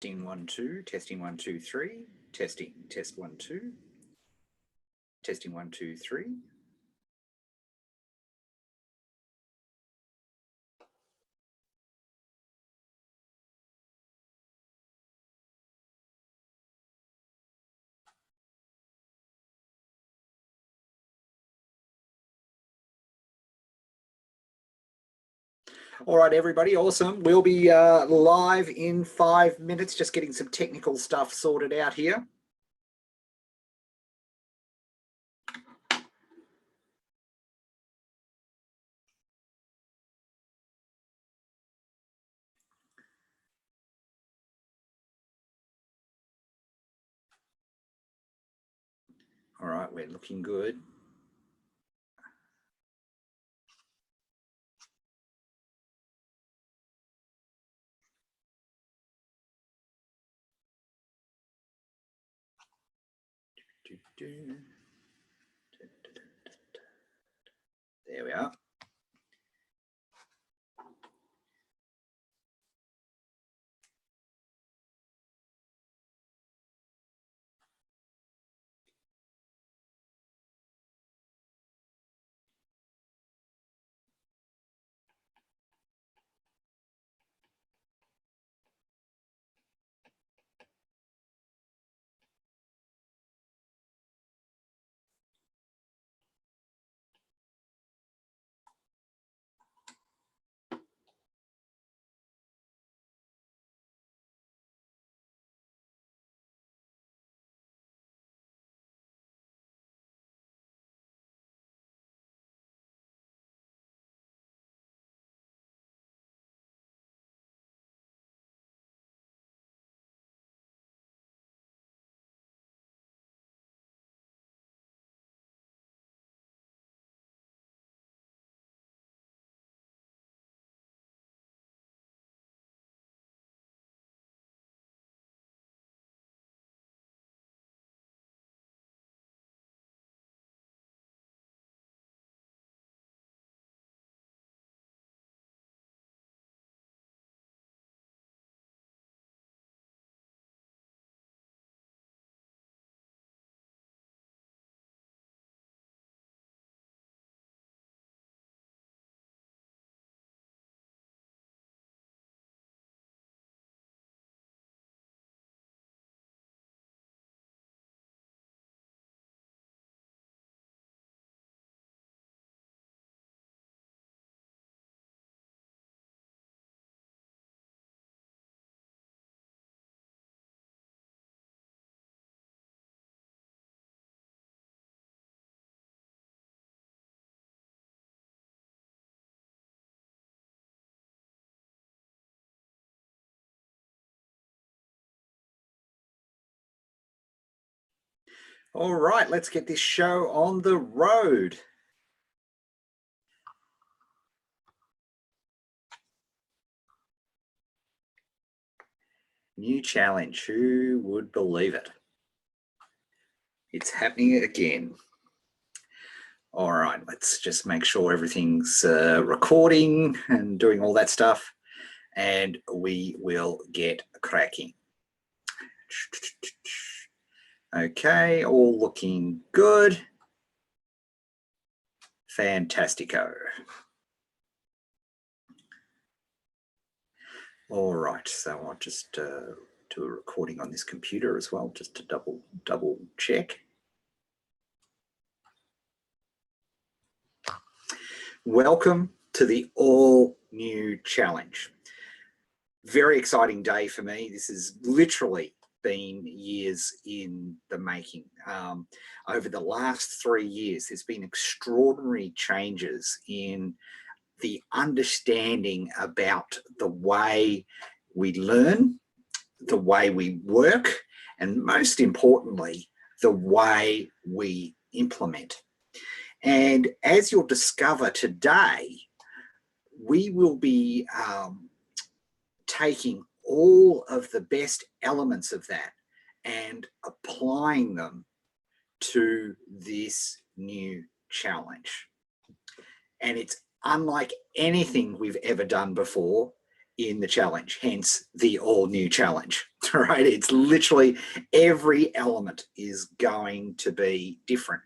Testing 1 2, testing 1 2 3, testing, test 1 2, testing 1 2 3. All right, everybody, awesome. We'll be live in 5 minutes, just getting some technical stuff sorted out here. All right, we're looking good. There we are. All right, let's get this show on the road. New challenge, who would believe it? It's happening again. All right, let's just make sure everything's recording and doing all that stuff, and we will get cracking. Okay, all looking good. Fantastico. All right, so I'll just do a recording on this computer as well, just to double check. Welcome to the all new challenge. Very exciting day for me. This has literally been years in the making. Over the last 3 years, there's been extraordinary changes in the understanding about the way we learn, the way we work, and most importantly, the way we implement. And as you'll discover today, we will be taking all of the best elements of that and applying them to this new challenge. And it's unlike anything we've ever done before. in the challenge, hence the all new challenge, right? It's literally every element is going to be different,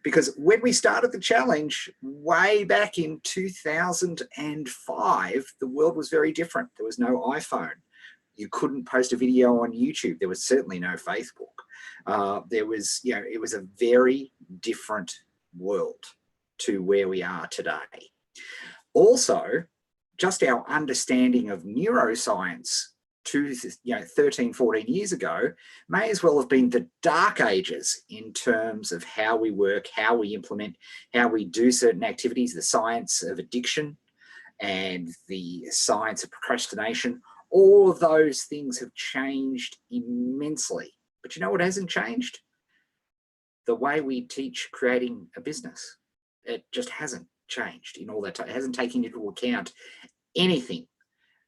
because when we started the challenge way back in 2005, the world was very different. There was no iPhone. You couldn't post a video on YouTube. There was certainly no Facebook. There was, it was a very different world to where we are today. Also, just our understanding of neuroscience 13, 14 years ago may as well have been the dark ages in terms of how we work, how we implement, how we do certain activities, the science of addiction and the science of procrastination. All of those things have changed immensely. But you know what hasn't changed? The way we teach creating a business. It just hasn't changed in all that time. It hasn't taken into account anything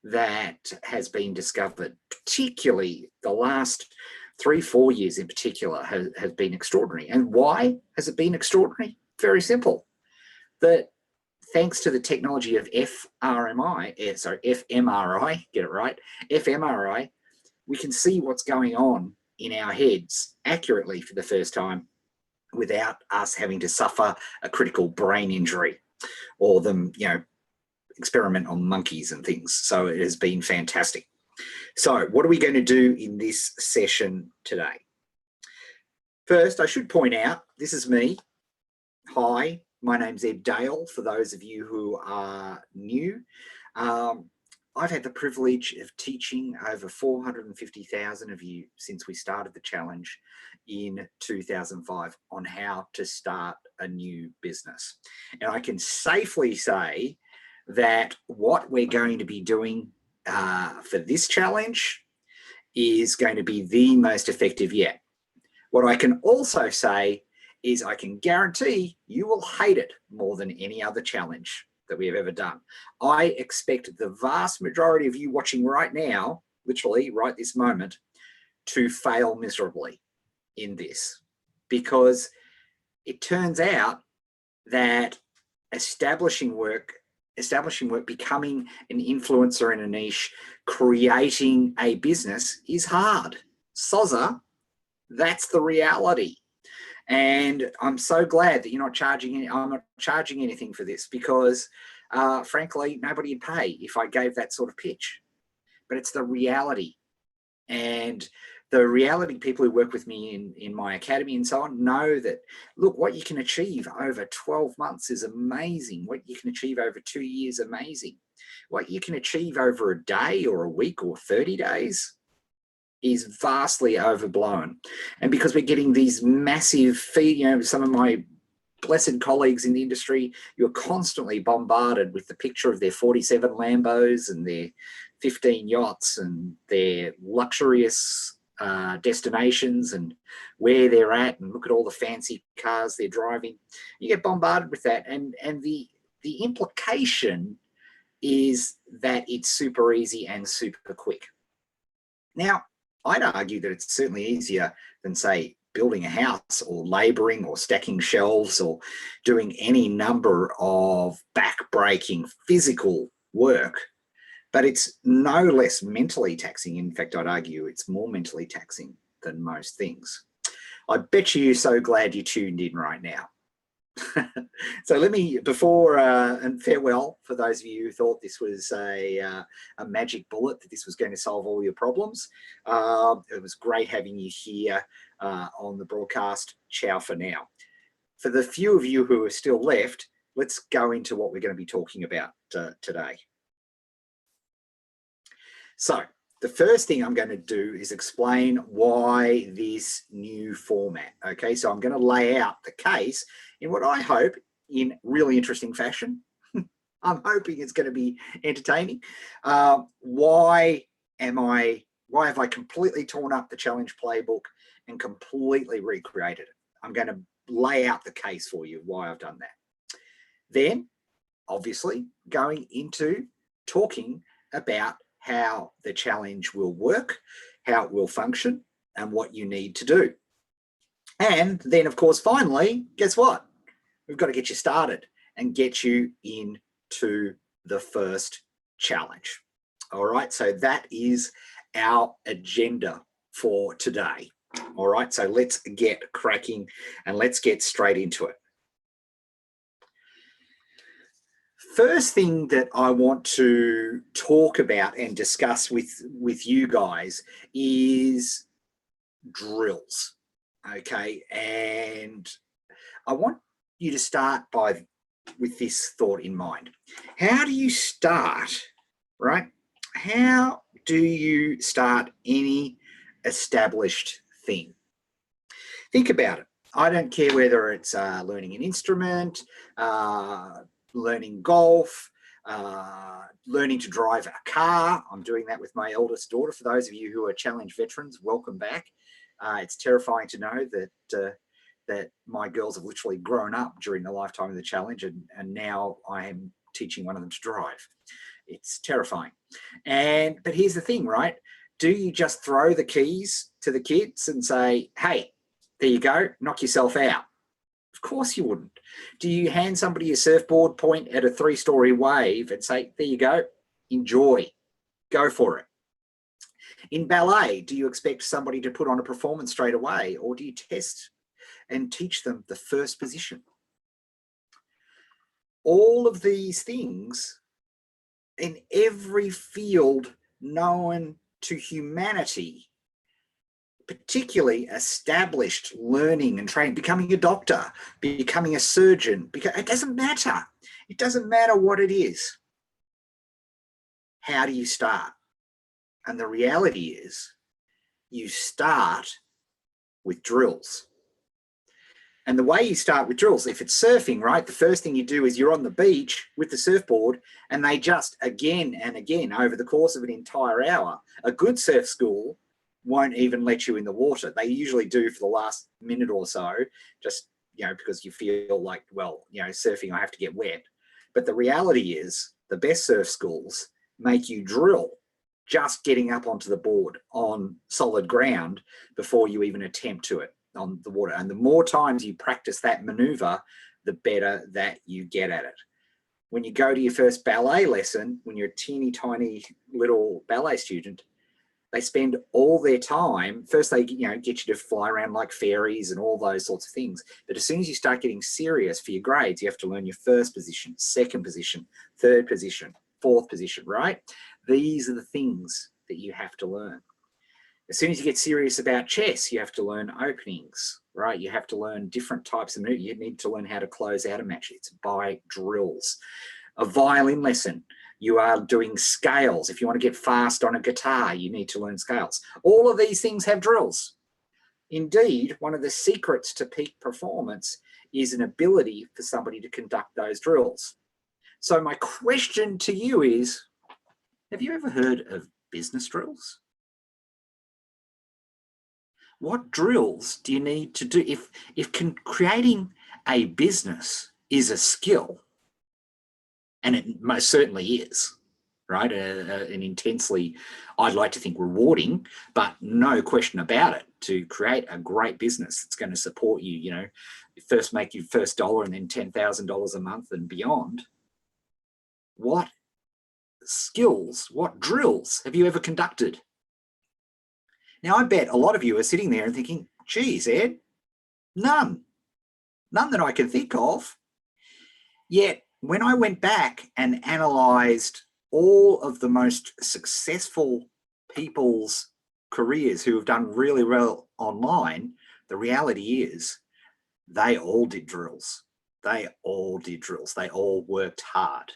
that has been discovered, particularly the last 3-4 years in particular has been extraordinary. And why has it been extraordinary? Very simple. That thanks to the technology of fMRI, get it right, fMRI, we can see what's going on in our heads accurately for the first time without us having to suffer a critical brain injury or them, experiment on monkeys and things. So it has been fantastic. So what are we going to do in this session today? First, I should point out, this is me. Hi, my name's Ed Dale, for those of you who are new. I've had the privilege of teaching over 450,000 of you since we started the challenge in 2005 on how to start a new business. And I can safely say that what we're going to be doing for this challenge is going to be the most effective yet. What I can also say is I can guarantee you will hate it more than any other challenge that we have ever done. I expect the vast majority of you watching right now, literally right this moment, to fail miserably in this, because it turns out that establishing work, becoming an influencer in a niche, creating a business is hard. Sozza, that's the reality. And I'm so glad that you're not charging I'm not charging anything for this, because frankly, nobody would pay if I gave that sort of pitch. But it's the reality. And the reality, people who work with me in my academy and so on know that, look, what you can achieve over 12 months is amazing. What you can achieve over 2 years, amazing. What you can achieve over a day or a week or 30 days is vastly overblown. And because we're getting these massive some of my blessed colleagues in the industry, you're constantly bombarded with the picture of their 47 Lambos and their 15 yachts and their luxurious destinations and where they're at, and look at all the fancy cars they're driving. You get bombarded with that, and the implication is that it's super easy and super quick. Now, I'd argue that it's certainly easier than, say, building a house or laboring or stacking shelves or doing any number of back-breaking physical work. But it's no less mentally taxing. In fact, I'd argue it's more mentally taxing than most things. I bet you're so glad you tuned in right now. So let me, before, and farewell for those of you who thought this was a magic bullet, that this was going to solve all your problems. It was great having you here on the broadcast. Ciao for now. For the few of you who are still left, let's go into what we're going to be talking about today. So the first thing I'm going to do is explain why this new format. Okay, so I'm going to lay out the case in what I hope in really interesting fashion. I'm hoping it's going to be entertaining. Why have I completely torn up the challenge playbook and completely recreated it? I'm going to lay out the case for you why I've done that. Then, obviously, going into talking about how the challenge will work, how it will function, and what you need to do. And then, of course, finally, guess what? We've got to get you started and get you into the first challenge. All right, so that is our agenda for today. All right, so let's get cracking and let's get straight into it. First thing that I want to talk about and discuss with you guys is drills, okay? And I want you to start with this thought in mind. How do you start, right? How do you start any established thing? Think about it. I don't care whether it's learning an instrument, learning golf, learning to drive a car. I'm doing that with my eldest daughter. For those of you who are challenge veterans, welcome back. It's terrifying to know that my girls have literally grown up during the lifetime of the challenge, and now I am teaching one of them to drive. It's terrifying. But here's the thing, right? Do you just throw the keys to the kids and say, hey, there you go, knock yourself out? Of course you wouldn't. Do you hand somebody a surfboard, point at a 3-story wave and say, there you go, enjoy, go for it? In ballet, do you expect somebody to put on a performance straight away, or do you test and teach them the first position? All of these things in every field known to humanity, particularly established learning and training, becoming a doctor, becoming a surgeon, it doesn't matter. It doesn't matter what it is. How do you start? And the reality is you start with drills. And the way you start with drills, if it's surfing, right, the first thing you do is you're on the beach with the surfboard, and they just again and again over the course of an entire hour. A good surf school won't even let you in the water. They usually do for the last minute or so, just, because you feel like, well, surfing, I have to get wet. But the reality is the best surf schools make you drill just getting up onto the board on solid ground before you even attempt to it on the water. And the more times you practice that maneuver, the better that you get at it. When you go to your first ballet lesson, when you're a teeny tiny little ballet student, they spend all their time, first they get you to fly around like fairies and all those sorts of things. But as soon as you start getting serious for your grades, you have to learn your first position, second position, third position, fourth position, right? These are the things that you have to learn. As soon as you get serious about chess, you have to learn openings, right? You have to learn different types of moves. You need to learn how to close out a match. It's by drills. A violin lesson, you are doing scales. If you want to get fast on a guitar, you need to learn scales. All of these things have drills. Indeed, one of the secrets to peak performance is an ability for somebody to conduct those drills. So my question to you is, have you ever heard of business drills? What drills do you need to do? If creating a business is a skill, and it most certainly is, right? An intensely, I'd like to think, rewarding, but no question about it, to create a great business that's going to support you, first make your first dollar and then $10,000 a month and beyond. What skills, what drills have you ever conducted? Now, I bet a lot of you are sitting there and thinking, geez, Ed, none that I can think of. Yet, when I went back and analysed all of the most successful people's careers who have done really well online, the reality is they all did drills. They all did drills. They all worked hard.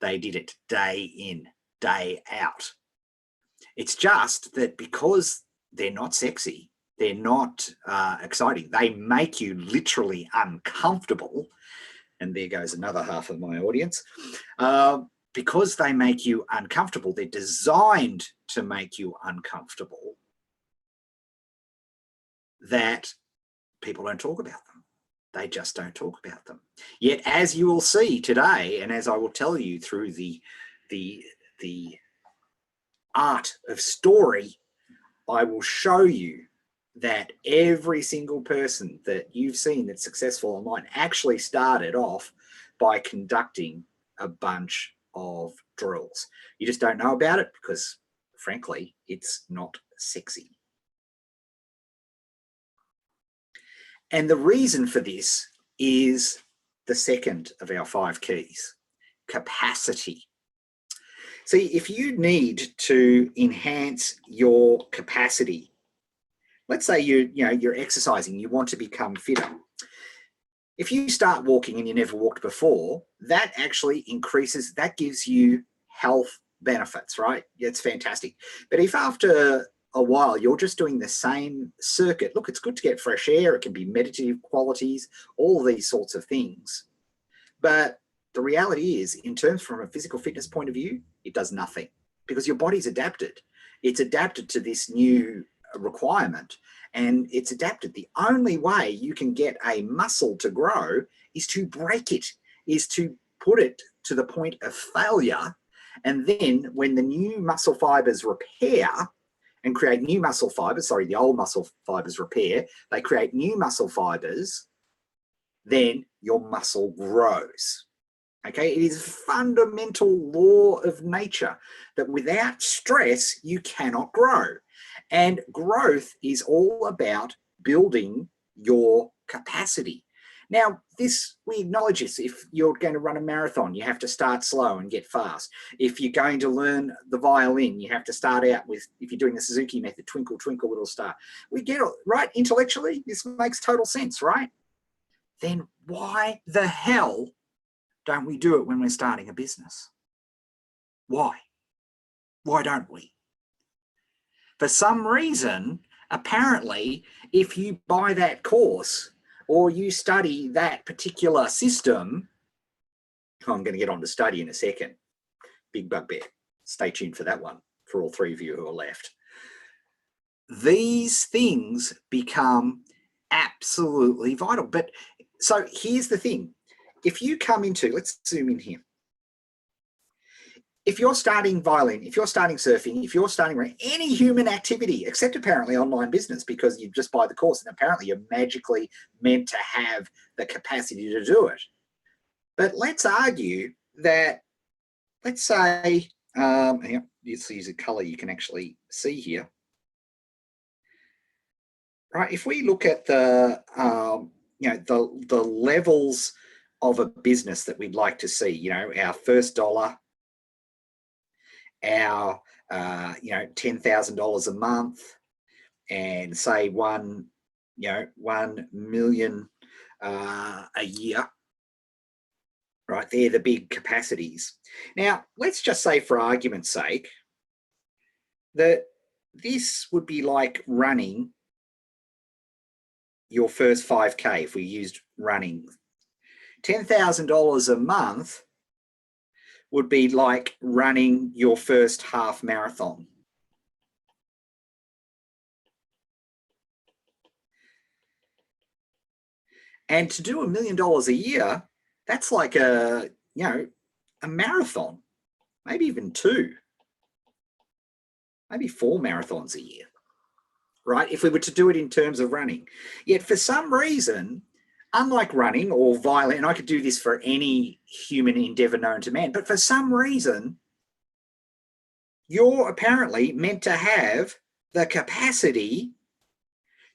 They did it day in, day out. It's just that because they're not sexy, they're not exciting, they make you literally uncomfortable. And there goes another half of my audience. Because they make you uncomfortable, they're designed to make you uncomfortable, that people don't talk about them. They just don't talk about them. Yet, as you will see today, and as I will tell you through the art of story, I will show you that every single person that you've seen that's successful online actually started off by conducting a bunch of drills. You just don't know about it because, frankly, it's not sexy. And the reason for this is the second of our 5 keys, capacity. See, if you need to enhance your capacity, let's say you're exercising, you want to become fitter. If you start walking and you never walked before, that actually increases, that gives you health benefits, right? It's fantastic. But if after a while you're just doing the same circuit, look, it's good to get fresh air, it can be meditative qualities, all these sorts of things. But the reality is, in terms from a physical fitness point of view, it does nothing because your body's adapted. It's adapted to this new requirement and it's adapted. The only way you can get a muscle to grow is to break it, is to put it to the point of failure. And then when the new muscle fibers repair and create new muscle fibers, sorry, the old muscle fibers repair, they create new muscle fibers, then your muscle grows. Okay, it is a fundamental law of nature that without stress, you cannot grow. And growth is all about building your capacity. Now, this, we acknowledge this. If you're going to run a marathon, you have to start slow and get fast. If you're going to learn the violin, you have to start out with, if you're doing the Suzuki method, twinkle, twinkle, little star. We get it, right? Intellectually, this makes total sense, right? Then why the hell don't we do it when we're starting a business? Why? Why don't we? For some reason, apparently, if you buy that course or you study that particular system, I'm going to get on to study in a second. Big bugbear. Stay tuned for that one, for all 3 of you who are left. These things become absolutely vital. But so here's the thing. If you come into, let's zoom in here. If you're starting violin, if you're starting surfing, if you're starting any human activity, except apparently online business, because you just buy the course and apparently you're magically meant to have the capacity to do it. But let's argue that, let's say, let's use a color you can actually see here. Right, if we look at the, the levels of a business that we'd like to see, our first dollar, our $10,000 a month, and say $1 million a year, right? They're the big capacities. Now, let's just say, for argument's sake, that this would be like running your first 5K. If we used running, $10,000 a month would be like running your first half marathon. And to do $1 million a year, that's like a marathon, maybe even 2, maybe 4 marathons a year, right? If we were to do it in terms of running. Yet for some reason, unlike running or violin, and I could do this for any human endeavor known to man, but for some reason, you're apparently meant to have the capacity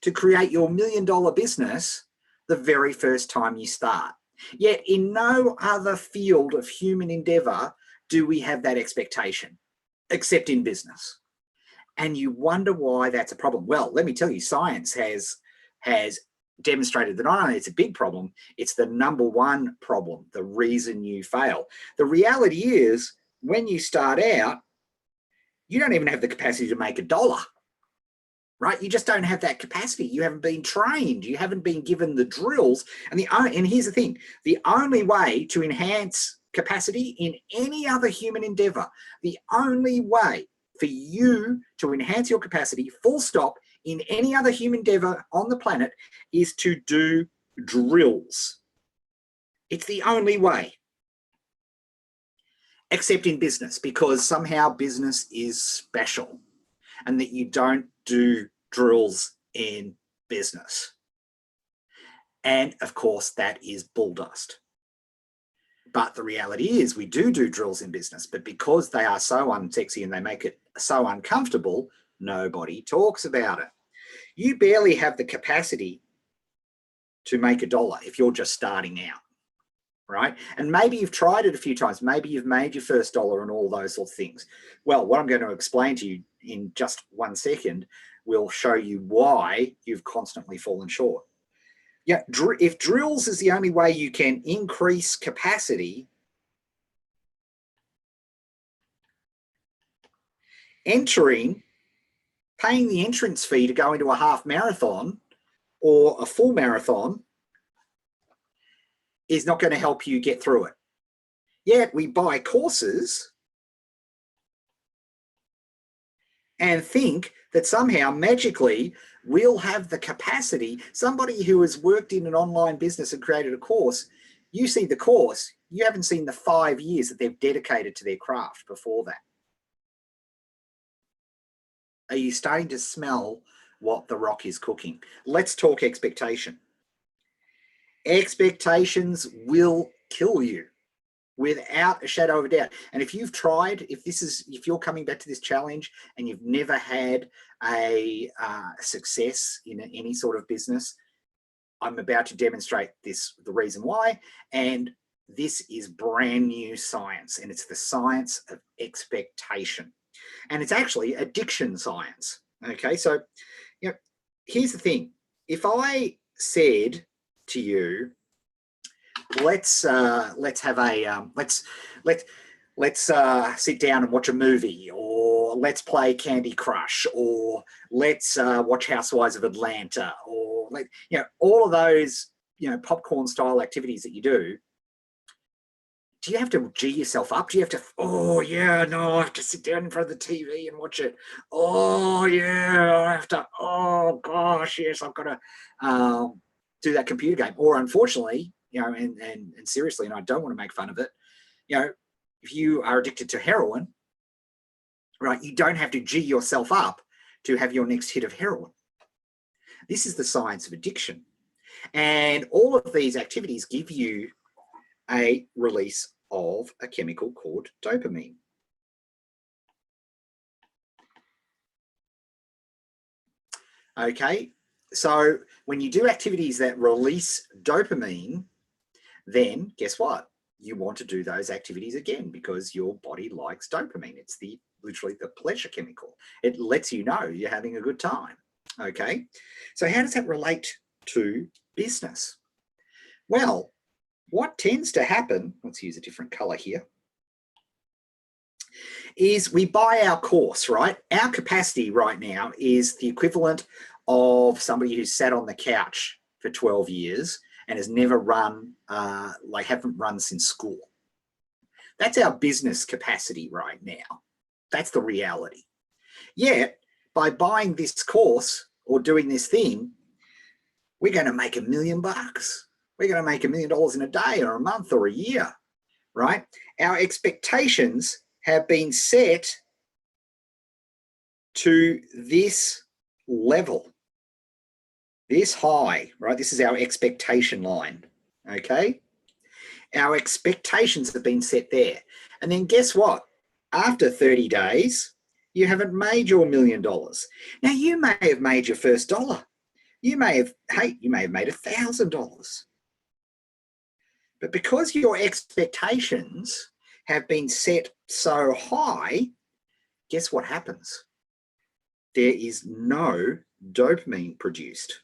to create your $1 million business the very first time you start. Yet in no other field of human endeavor do we have that expectation, except in business. And you wonder why that's a problem. Well, let me tell you, science has demonstrated that not only it's a big problem, it's the #1 problem, the reason you fail. The reality is, when you start out, you don't even have the capacity to make $1, right? You just don't have that capacity. You haven't been trained. You haven't been given the drills. And here's the thing, the only way to enhance capacity in any other human endeavor, the only way for you to enhance your capacity, full stop, in any other human endeavor on the planet, is to do drills. It's the only way. Except in business, because somehow business is special and that you don't do drills in business. And of course, that is bull dust. But the reality is we do drills in business, but because they are so unsexy and they make it so uncomfortable, nobody talks about it. You barely have the capacity to make $1 if you're just starting out, right? And maybe you've tried it a few times. Maybe you've made your first dollar and all those sort of things. Well, what I'm going to explain to you in just 1 second will show you why you've constantly fallen short. Yeah, if drills is the only way you can increase capacity, paying the entrance fee to go into a half marathon or a full marathon is not going to help you get through it. Yet we buy courses and think that somehow magically we'll have the capacity. Somebody who has worked in an online business and created a course, you see the course, you haven't seen the 5 years that they've dedicated to their craft before that. Are you starting to smell what the rock is cooking? Let's talk expectation. Expectations will kill you without a shadow of a doubt. And if you've tried, if you're coming back to this challenge and you've never had a success in any sort of business, I'm about to demonstrate the reason why. And this is brand new science, and it's the science of expectation. And it's actually addiction science. Okay, so here's the thing. If I said to you, let's have a let's sit down and watch a movie, or let's play Candy Crush, or let's watch Housewives of Atlanta, or all of those popcorn style activities that you do. Do you have to G yourself up? Do you have to, oh yeah, no, I have to sit down in front of the TV and watch it. Oh yeah, I have to, oh gosh, yes, I've got to do that computer game. Or unfortunately, and seriously, and I don't want to make fun of it, if you are addicted to heroin, right, you don't have to G yourself up to have your next hit of heroin. This is the science of addiction. And all of these activities give you a release of a chemical called dopamine. Okay, so when you do activities that release dopamine, then guess what? You want to do those activities again because your body likes dopamine. It's literally the pleasure chemical. It lets you know you're having a good time. Okay, so how does that relate to business? Well, what tends to happen, let's use a different color here, is we buy our course, right? Our capacity right now is the equivalent of somebody who's sat on the couch for 12 years and has never run, haven't run since school. That's our business capacity right now. That's the reality. Yet, by buying this course or doing this thing, we're going to make $1 million. We're going to make $1 million in a day or a month or a year, right? Our expectations have been set to this level, this high, right? This is our expectation line, okay? Our expectations have been set there. And then guess what? After 30 days, you haven't made your $1 million. Now, you may have made your first dollar. You may have made $1,000. But because your expectations have been set so high, guess what happens? There is no dopamine produced.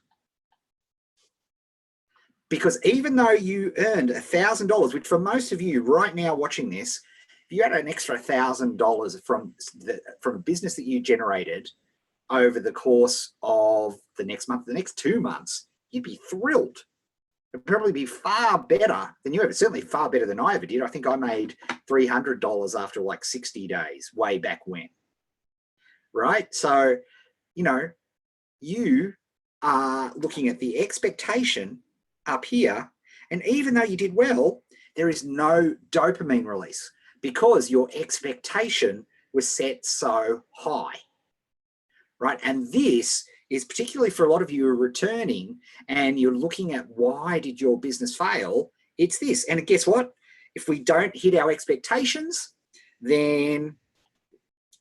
Because even though you earned $1,000, which for most of you right now watching this, if you had an extra $1,000 from a business that you generated over the course of the next month, the next 2 months, you'd be thrilled. It'd probably be far better than you ever, certainly far better than I ever did. I think I made $300 after like 60 days, way back when. Right? So, you are looking at the expectation up here, and even though you did well, there is no dopamine release because your expectation was set so high. Right? And this is particularly for a lot of you who are returning and you're looking at why did your business fail, it's this. And guess what? If we don't hit our expectations, then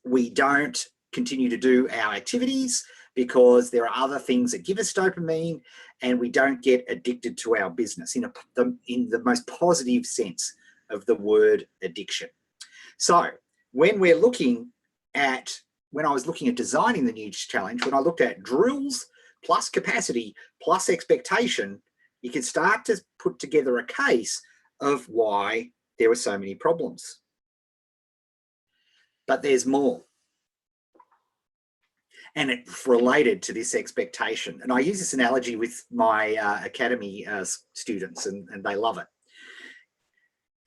we don't continue to do our activities because there are other things that give us dopamine, and we don't get addicted to our business in the most positive sense of the word addiction. So when I was looking at designing the new challenge, when I looked at drills plus capacity plus expectation, you can start to put together a case of why there were so many problems. But there's more. And it's related to this expectation. And I use this analogy with my academy students, and they love it.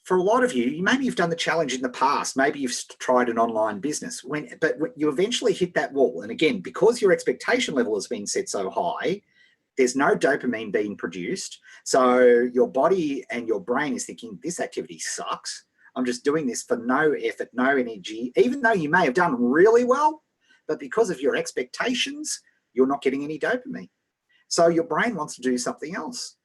For a lot of you, maybe you've done the challenge in the past, maybe you've tried an online business, but you eventually hit that wall. And again, because your expectation level has been set so high, there's no dopamine being produced. So your body and your brain is thinking, this activity sucks. I'm just doing this for no effort, no energy, even though you may have done really well, but because of your expectations, you're not getting any dopamine. So your brain wants to do something else,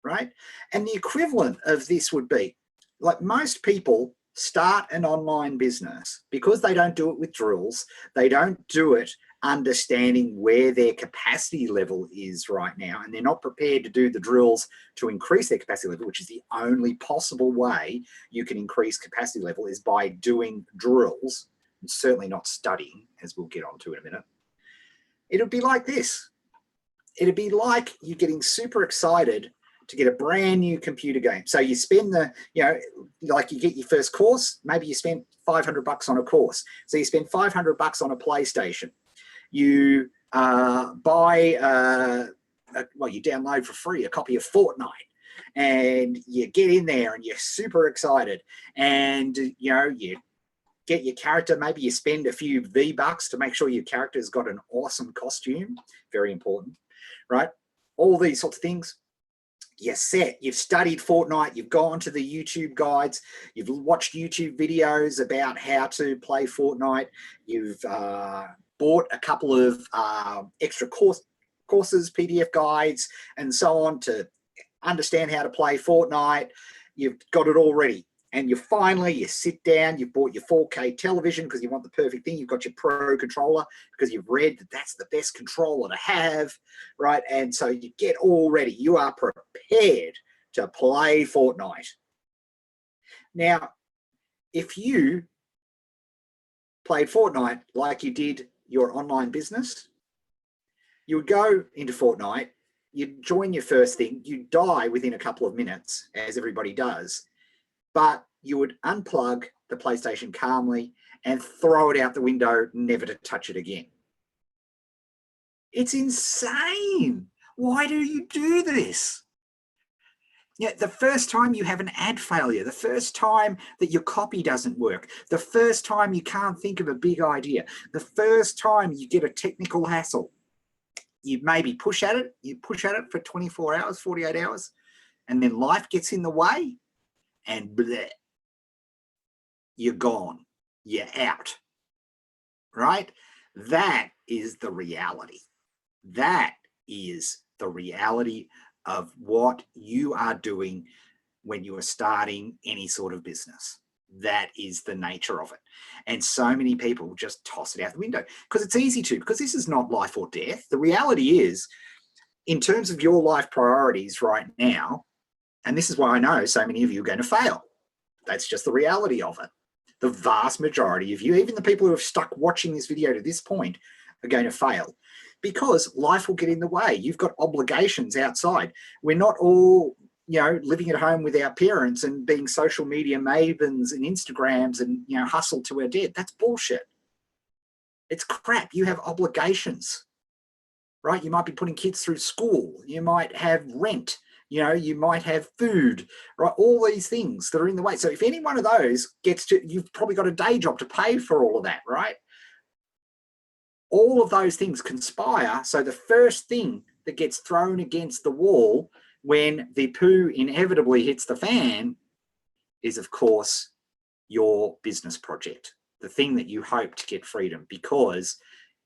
right? And the equivalent of this would be, like, most people start an online business because they don't do it with drills. They don't do it understanding where their capacity level is right now, and they're not prepared to do the drills to increase their capacity level, which is the only possible way you can increase capacity level, is by doing drills, and certainly not studying, as we'll get onto in a minute. It'll be like this. It'd be like you getting super excited to get a brand new computer game. So you spend like you get your first course, maybe you spend $500 on a course. So you spend $500 on a PlayStation. You buy, you download for free a copy of Fortnite, and you get in there and you're super excited, and you get your character. Maybe you spend a few V-bucks to make sure your character's got an awesome costume. Very important, right? All these sorts of things. You're set. You've studied Fortnite. You've gone to the YouTube guides. You've watched YouTube videos about how to play Fortnite. You've bought a couple of extra courses, PDF guides, and so on to understand how to play Fortnite. You've got it all ready. And you sit down, you've bought your 4K television because you want the perfect thing. You've got your Pro controller because you've read that that's the best controller to have, right? And so you get all ready. You are prepared to play Fortnite. Now, if you played Fortnite like you did your online business, you would go into Fortnite, you'd join your first thing, you'd die within a couple of minutes, as everybody does, but you would unplug the PlayStation calmly and throw it out the window, never to touch it again. It's insane. Why do you do this? The first time you have an ad failure, the first time that your copy doesn't work, the first time you can't think of a big idea, the first time you get a technical hassle, you maybe push at it for 24 hours, 48 hours, and then life gets in the way, and bleh, you're gone, you're out, right? That is the reality. That is the reality of what you are doing when you are starting any sort of business. That is the nature of it. And so many people just toss it out the window because it's easy to, because this is not life or death. The reality is, in terms of your life priorities right now, and this is why I know so many of you are going to fail. That's just the reality of it. The vast majority of you, even the people who have stuck watching this video to this point, are going to fail because life will get in the way. You've got obligations outside. We're not all, living at home with our parents and being social media mavens and Instagrams and, hustle to our death. That's bullshit. It's crap. You have obligations, right? You might be putting kids through school. You might have rent. You might have food, right? All these things that are in the way. So if any one of those you've probably got a day job to pay for all of that, right? All of those things conspire. So the first thing that gets thrown against the wall when the poo inevitably hits the fan is, of course, your business project, the thing that you hope to get freedom, because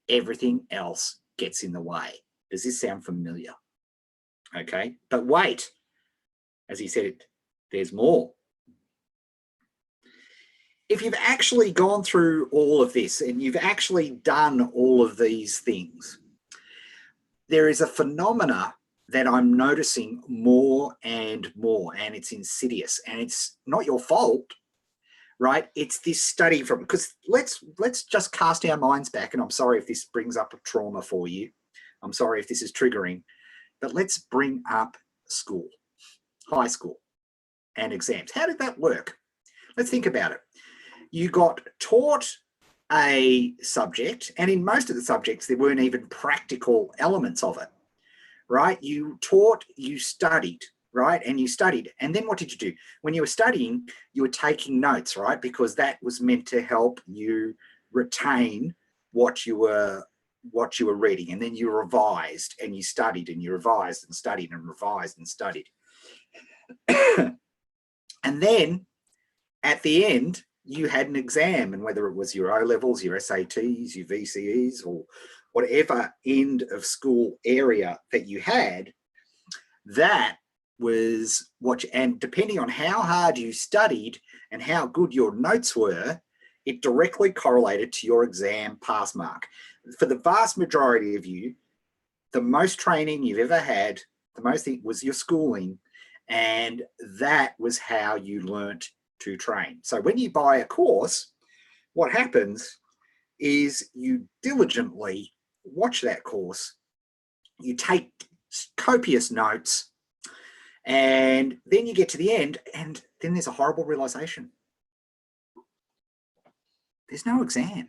everything else gets in the way. Does this sound familiar? Okay, but wait, as he said, there's more. if you've actually gone through all of this and you've actually done all of these things, there is a phenomena that I'm noticing more and more, and it's insidious, and it's not your fault, right? It's this study from, because let's just cast our minds back, and I'm sorry if this brings up a trauma for you. I'm sorry if this is triggering, but let's bring up school, high school, and exams. How did that work? Let's think about it. You got taught a subject, and in most of the subjects, there weren't even practical elements of it, right? You taught, you studied, right? And you studied. And then what did you do? When you were studying, you were taking notes, right? Because that was meant to help you retain what you were reading. And then you revised and you studied and you revised and studied and revised and studied. And then at the end, you had an exam, and whether it was your O-levels, your SATs, your VCEs, or whatever end of school area that you had, that was what, and depending on how hard you studied and how good your notes were, it directly correlated to your exam pass mark. For the vast majority of you, the most training you've ever had, the most was your schooling, and that was how you learnt to train. So when you buy a course, what happens is you diligently watch that course, you take copious notes, and then you get to the end, and then there's a horrible realization. There's no exam.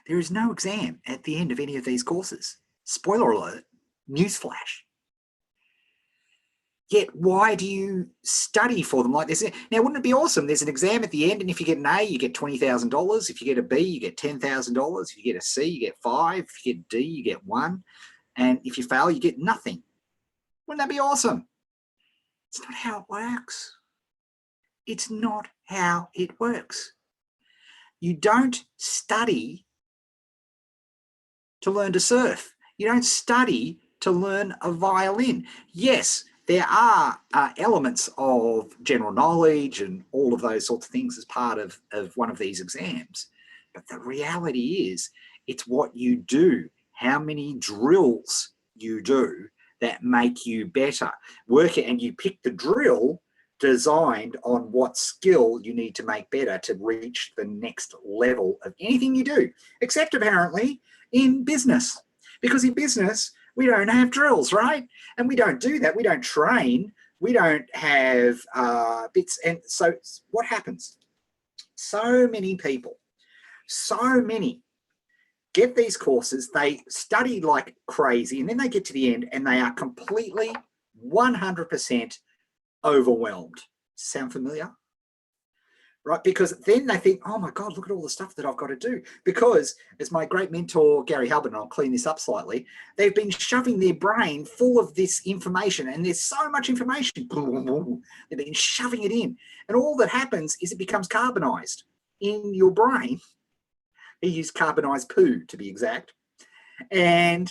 There is no exam at the end of any of these courses. Spoiler alert, newsflash. Yet why do you study for them like this? Now, wouldn't it be awesome? There's an exam at the end, and if you get an A, you get $20,000. If you get a B, you get $10,000. If you get a C, you get 5. If you get D, you get 1. And if you fail, you get nothing. Wouldn't that be awesome? It's not how it works. It's not how it works. You don't study to learn to surf. You don't study to learn a violin. Yes, there are elements of general knowledge and all of those sorts of things as part of one of these exams. But the reality is, it's what you do, how many drills you do that make you better. Work it, and you pick the drill designed on what skill you need to make better to reach the next level of anything you do, except apparently in business. Because in business, we don't have drills, right? And we don't do that. We don't train. We don't have bits. And so what happens? So many people, so many get these courses, they study like crazy, and then they get to the end and they are completely 100% overwhelmed. Sound familiar? Right? Because then they think, oh my God, look at all the stuff that I've got to do. Because as my great mentor, Gary Hubbard, and I'll clean this up slightly, they've been shoving their brain full of this information, and there's so much information. They've been shoving it in. And all that happens is it becomes carbonized in your brain. He used carbonized poo, to be exact. And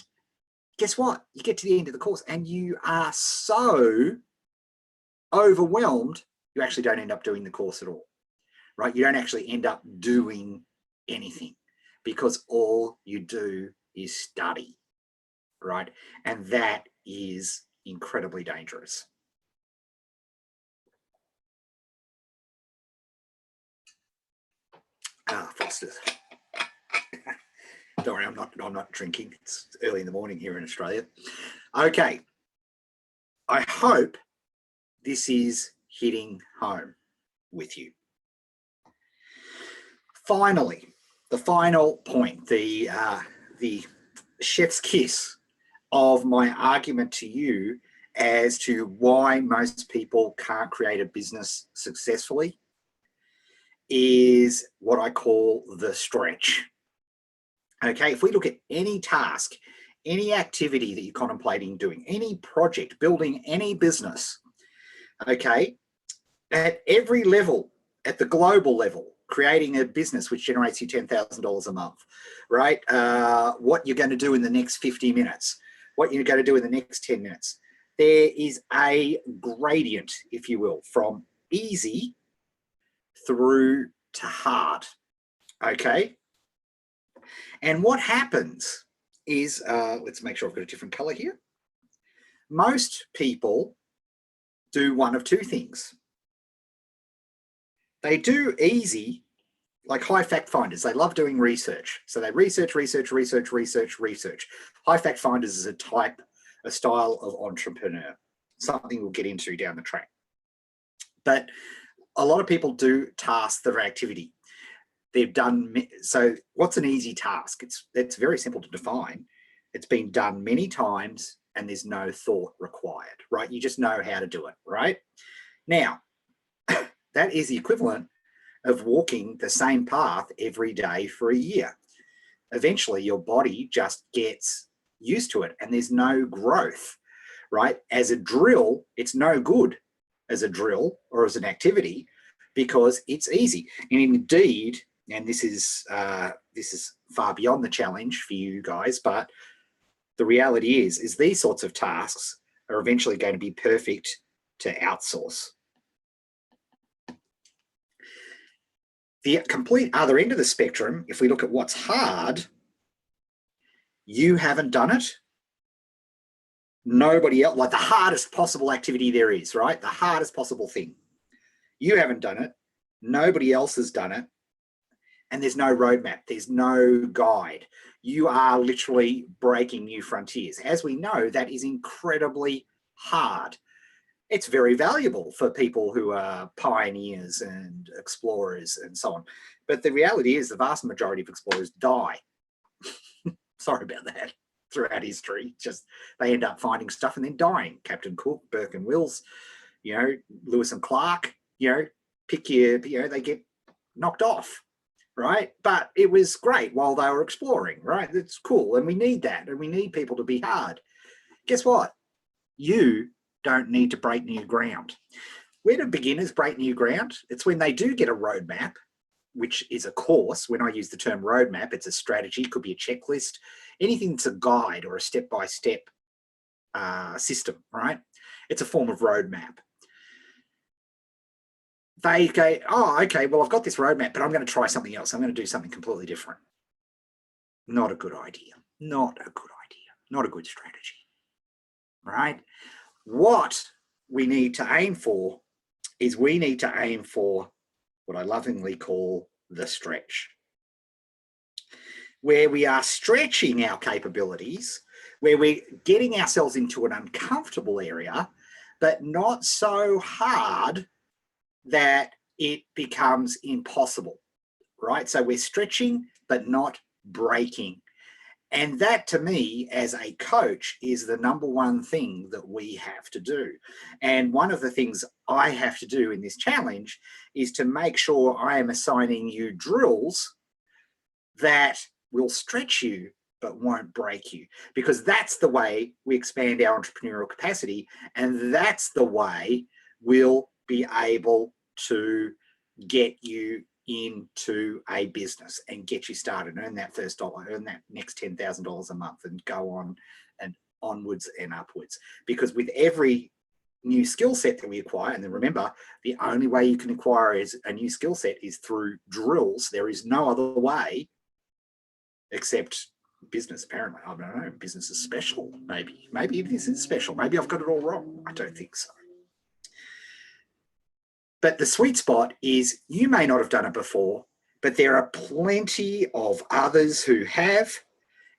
guess what? You get to the end of the course and you are so overwhelmed, you actually don't end up doing the course at all. Right? You don't actually end up doing anything, because all you do is study, right? And that is incredibly dangerous. Foster's. Don't worry, I'm not drinking. It's early in the morning here in Australia. Okay. I hope this is hitting home with you. Finally, the final point, the chef's kiss of my argument to you as to why most people can't create a business successfully is what I call the stretch. Okay, if we look at any task, any activity that you're contemplating doing, any project, building any business, okay, at every level, at the global level, creating a business which generates you $10,000 a month, right? What you're going to do in the next 50 minutes, what you're going to do in the next 10 minutes. There is a gradient, if you will, from easy through to hard. Okay. And what happens is, let's make sure I've got a different color here. Most people do one of two things. They do easy, like high fact finders. They love doing research. So they research. High fact finders is a style of entrepreneur, something we'll get into down the track. But a lot of people do tasks that are activity. They've done, so what's an easy task? It's very simple to define. It's been done many times and there's no thought required, right? You just know how to do it, right? Now, that is the equivalent of walking the same path every day for a year. Eventually, your body just gets used to it and there's no growth, right? As a drill, it's no good as a drill or as an activity because it's easy. And indeed, and this is far beyond the challenge for you guys, but the reality is these sorts of tasks are eventually going to be perfect to outsource. The complete other end of the spectrum, if we look at what's hard, you haven't done it. Nobody else, like the hardest possible activity there is, right? The hardest possible thing. You haven't done it. Nobody else has done it. And there's no roadmap. There's no guide. You are literally breaking new frontiers. As we know, that is incredibly hard. It's very valuable for people who are pioneers and explorers and so on. But the reality is the vast majority of explorers die. Sorry about that. Throughout history, just they end up finding stuff and then dying. Captain Cook, Burke and Wills, Lewis and Clark, pick your, they get knocked off, right? But it was great while they were exploring, right? It's cool. And we need that. And we need people to be hard. Guess what? You don't need to break new ground. Where do beginners break new ground? It's when they do get a roadmap, which is a course. When I use the term roadmap, it's a strategy, it could be a checklist, anything that's a guide or a step-by-step system, right? It's a form of roadmap. They go, oh, okay, well, I've got this roadmap, but I'm going to try something else. I'm going to do something completely different. Not a good idea. Not a good idea. Not a good strategy, right? What we need to aim for is we need to aim for what I lovingly call the stretch, where we are stretching our capabilities, where we're getting ourselves into an uncomfortable area, but not so hard that it becomes impossible, right? So we're stretching, but not breaking. And that, to me, as a coach, is the number one thing that we have to do. And one of the things I have to do in this challenge is to make sure I am assigning you drills that will stretch you but won't break you, because that's the way we expand our entrepreneurial capacity, and that's the way we'll be able to get you into a business and get you started, earn that first dollar, earn that next $10,000 a month, and go on and onwards and upwards. Because with every new skill set that we acquire, and then remember, the only way you can acquire is a new skill set is through drills. There is no other way except business, apparently. I don't know, business is special, maybe. Maybe this is special. Maybe I've got it all wrong. I don't think so. But the sweet spot is you may not have done it before, but there are plenty of others who have,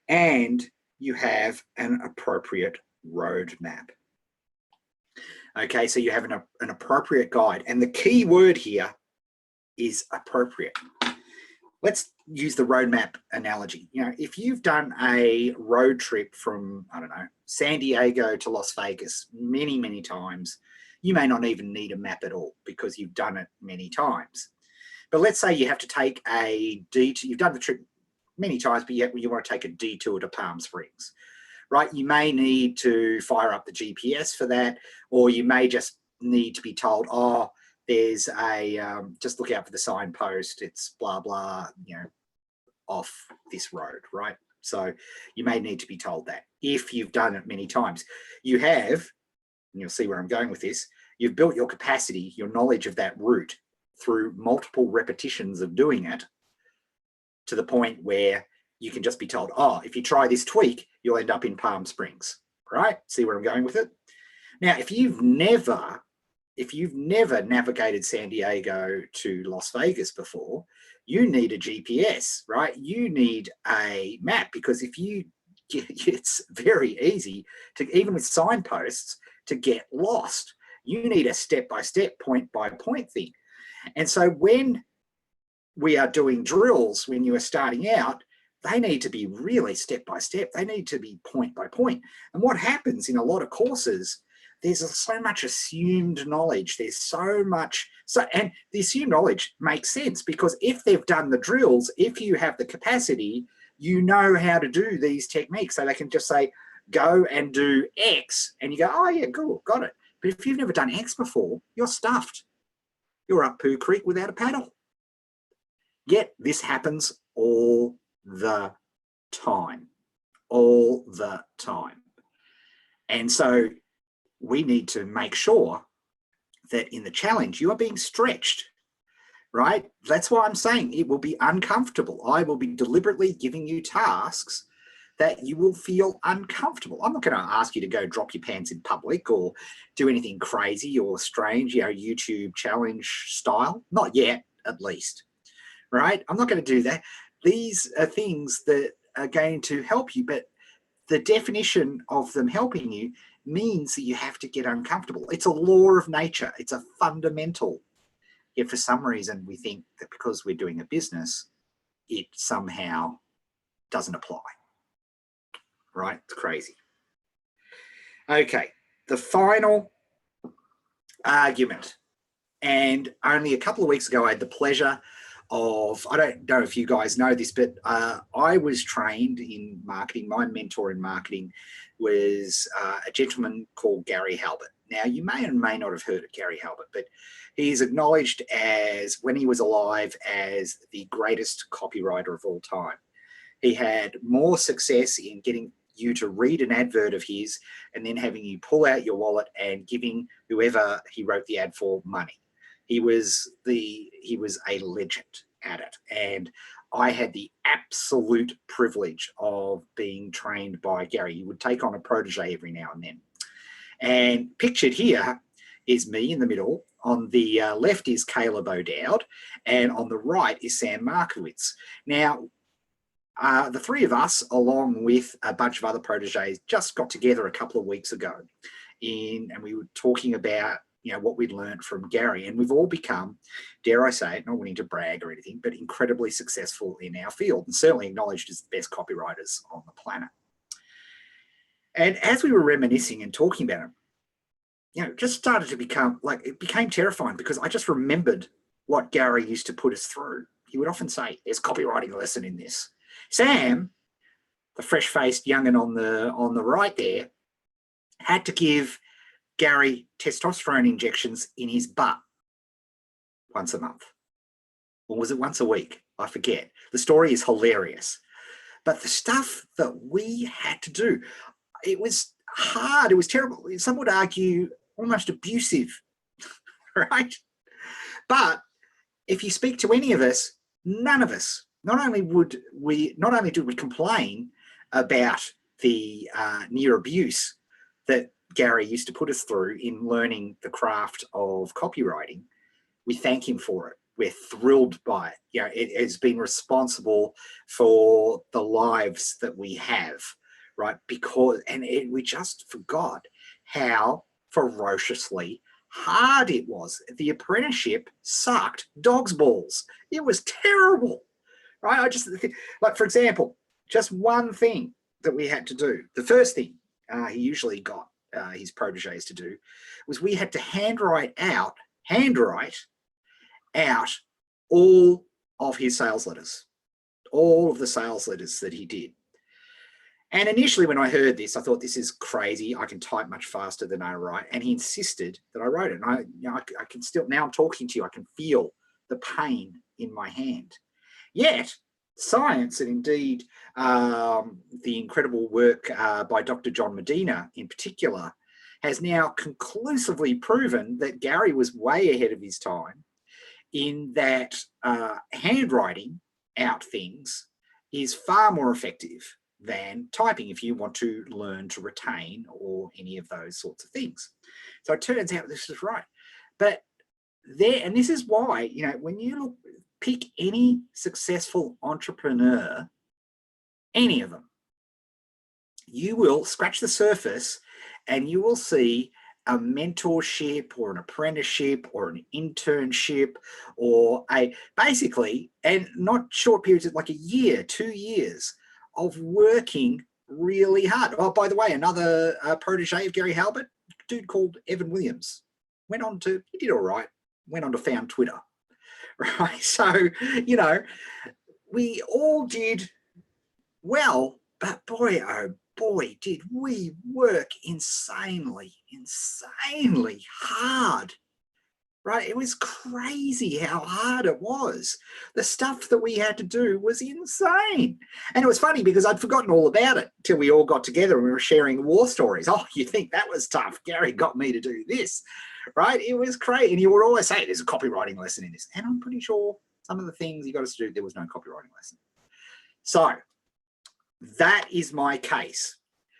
and you have an appropriate roadmap. Okay, so you have an appropriate guide. And the key word here is appropriate. Let's use the roadmap analogy. If you've done a road trip from, I don't know, San Diego to Las Vegas many, many times, you may not even need a map at all because you've done it many times. But let's say you have to take a detour. You've done the trip many times, but yet you want to take a detour to Palm Springs, right? You may need to fire up the GPS for that, or you may just need to be told, oh, there's a, just look out for the signpost. It's blah, blah, off this road, right? So you may need to be told that if you've done it many times. You have, and you'll see where I'm going with this, you've built your capacity, your knowledge of that route through multiple repetitions of doing it to the point where you can just be told, oh, if you try this tweak, you'll end up in Palm Springs, right? See where I'm going with it? Now, if you've never navigated San Diego to Las Vegas before, you need a GPS, right? You need a map, because it's very easy to, even with signposts, to get lost. You need a step-by-step, point-by-point thing. And so when we are doing drills, when you are starting out, they need to be really step-by-step. They need to be point-by-point. And what happens in a lot of courses, there's so much assumed knowledge. There's so much, and the assumed knowledge makes sense, because if they've done the drills, if you have the capacity, you know how to do these techniques. So they can just say, go and do X, and you go, oh yeah, cool, got it. But if you've never done X before, you're stuffed. You're up Pooh Creek without a paddle. Yet this happens all the time, all the time. And so we need to make sure that in the challenge, you are being stretched, right? That's why I'm saying it will be uncomfortable. I will be deliberately giving you tasks that you will feel uncomfortable. I'm not going to ask you to go drop your pants in public or do anything crazy or strange, YouTube challenge style. Not yet, at least, right? I'm not going to do that. These are things that are going to help you, but the definition of them helping you means that you have to get uncomfortable. It's a law of nature. It's a fundamental. Yet for some reason, we think that because we're doing a business, it somehow doesn't apply. Right? It's crazy. Okay, the final argument. And only a couple of weeks ago, I had the pleasure of, I don't know if you guys know this, but I was trained in marketing. My mentor in marketing was a gentleman called Gary Halbert. Now, you may or may not have heard of Gary Halbert, but he's acknowledged as, when he was alive, as the greatest copywriter of all time. He had more success in getting you to read an advert of his and then having you pull out your wallet and giving whoever he wrote the ad for money. He was a legend at it. And I had the absolute privilege of being trained by Gary. He would take on a protege every now and then. And pictured here is me in the middle. On the left is Caleb O'Dowd, and on the right is Sam Markowitz. Now, the three of us, along with a bunch of other proteges, just got together a couple of weeks ago, and we were talking about what we'd learned from Gary, and we've all become, dare I say it, not wanting to brag or anything, but incredibly successful in our field, and certainly acknowledged as the best copywriters on the planet. And as we were reminiscing and talking about it, it just started to become it became terrifying, because I just remembered what Gary used to put us through. He would often say, there's a copywriting lesson in this. Sam, the fresh-faced young'un on the right there, had to give Gary testosterone injections in his butt once a month. Or was it once a week? I forget. The story is hilarious. But the stuff that we had to do, it was hard. It was terrible. Some would argue almost abusive, right? But if you speak to any of us, none of us, not only did we complain about the near abuse that Gary used to put us through in learning the craft of copywriting, we thank him for it. We're thrilled by it. It has been responsible for the lives that we have, right? We just forgot how ferociously hard it was. The apprenticeship sucked dog's balls. It was terrible, right? I just think, for example, just one thing that we had to do. The first thing he usually got his proteges to do was we had to handwrite out all of his sales letters, all of the sales letters that he did. And initially when I heard this, I thought, this is crazy. I can type much faster than I write. And he insisted that I wrote it. And I can still, now I'm talking to you, I can feel the pain in my hand. Yet science, and indeed the incredible work by Dr. John Medina in particular, has now conclusively proven that Gary was way ahead of his time in that handwriting out things is far more effective than typing if you want to learn to retain or any of those sorts of things. So it turns out this is right. But and this is why, you know, when you pick any successful entrepreneur, any of them, you will scratch the surface and you will see a mentorship or an apprenticeship or an internship or basically, and not short periods, like a year, 2 years of working really hard. Oh, by the way, another protege of Gary Halbert, a dude called Evan Williams, he did all right, went on to found Twitter, right? So, you know, we all did well, but boy, oh boy, did we work insanely hard, right? It was crazy how hard it was. The stuff that we had to do was insane. And it was funny because I'd forgotten all about it till we all got together and we were sharing war stories. Oh, you think that was tough? Gary got me to do this, right? It was crazy. And you would always say, there's a copywriting lesson in this. And I'm pretty sure some of the things you got us to do, there was no copywriting lesson. So that is my case.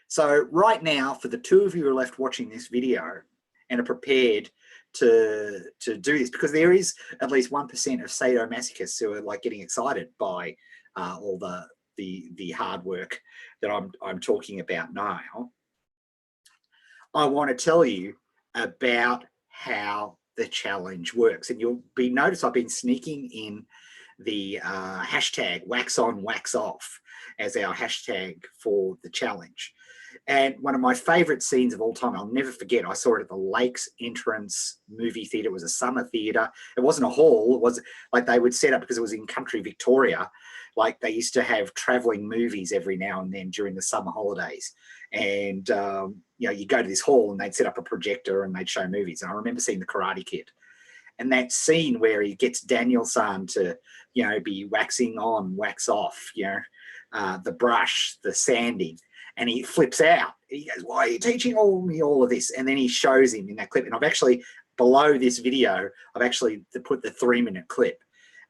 So right now, for the 2 of you who are left watching this video and are prepared to do this, because there is at least 1% of sadomasochists who are like getting excited by all the hard work that I'm talking about now, I want to tell you about how the challenge works. And you'll notice I've been sneaking in the hashtag wax on, wax off as our hashtag for the challenge. And one of my favorite scenes of all time, I'll never forget, I saw it at the Lakes Entrance movie theater. It was a summer theater. It wasn't a hall. It was like they would set up, because it was in country Victoria, like they used to have traveling movies every now and then during the summer holidays. And, you know, you go to this hall and they'd set up a projector and they'd show movies. And I remember seeing The Karate Kid. And that scene where he gets Daniel-san to, you know, be waxing on, wax off, you know, the brush, the sanding, and he flips out. He goes, why are you teaching me all of this? And then he shows him in that clip. And I've actually, below this video, I've actually put the 3-minute clip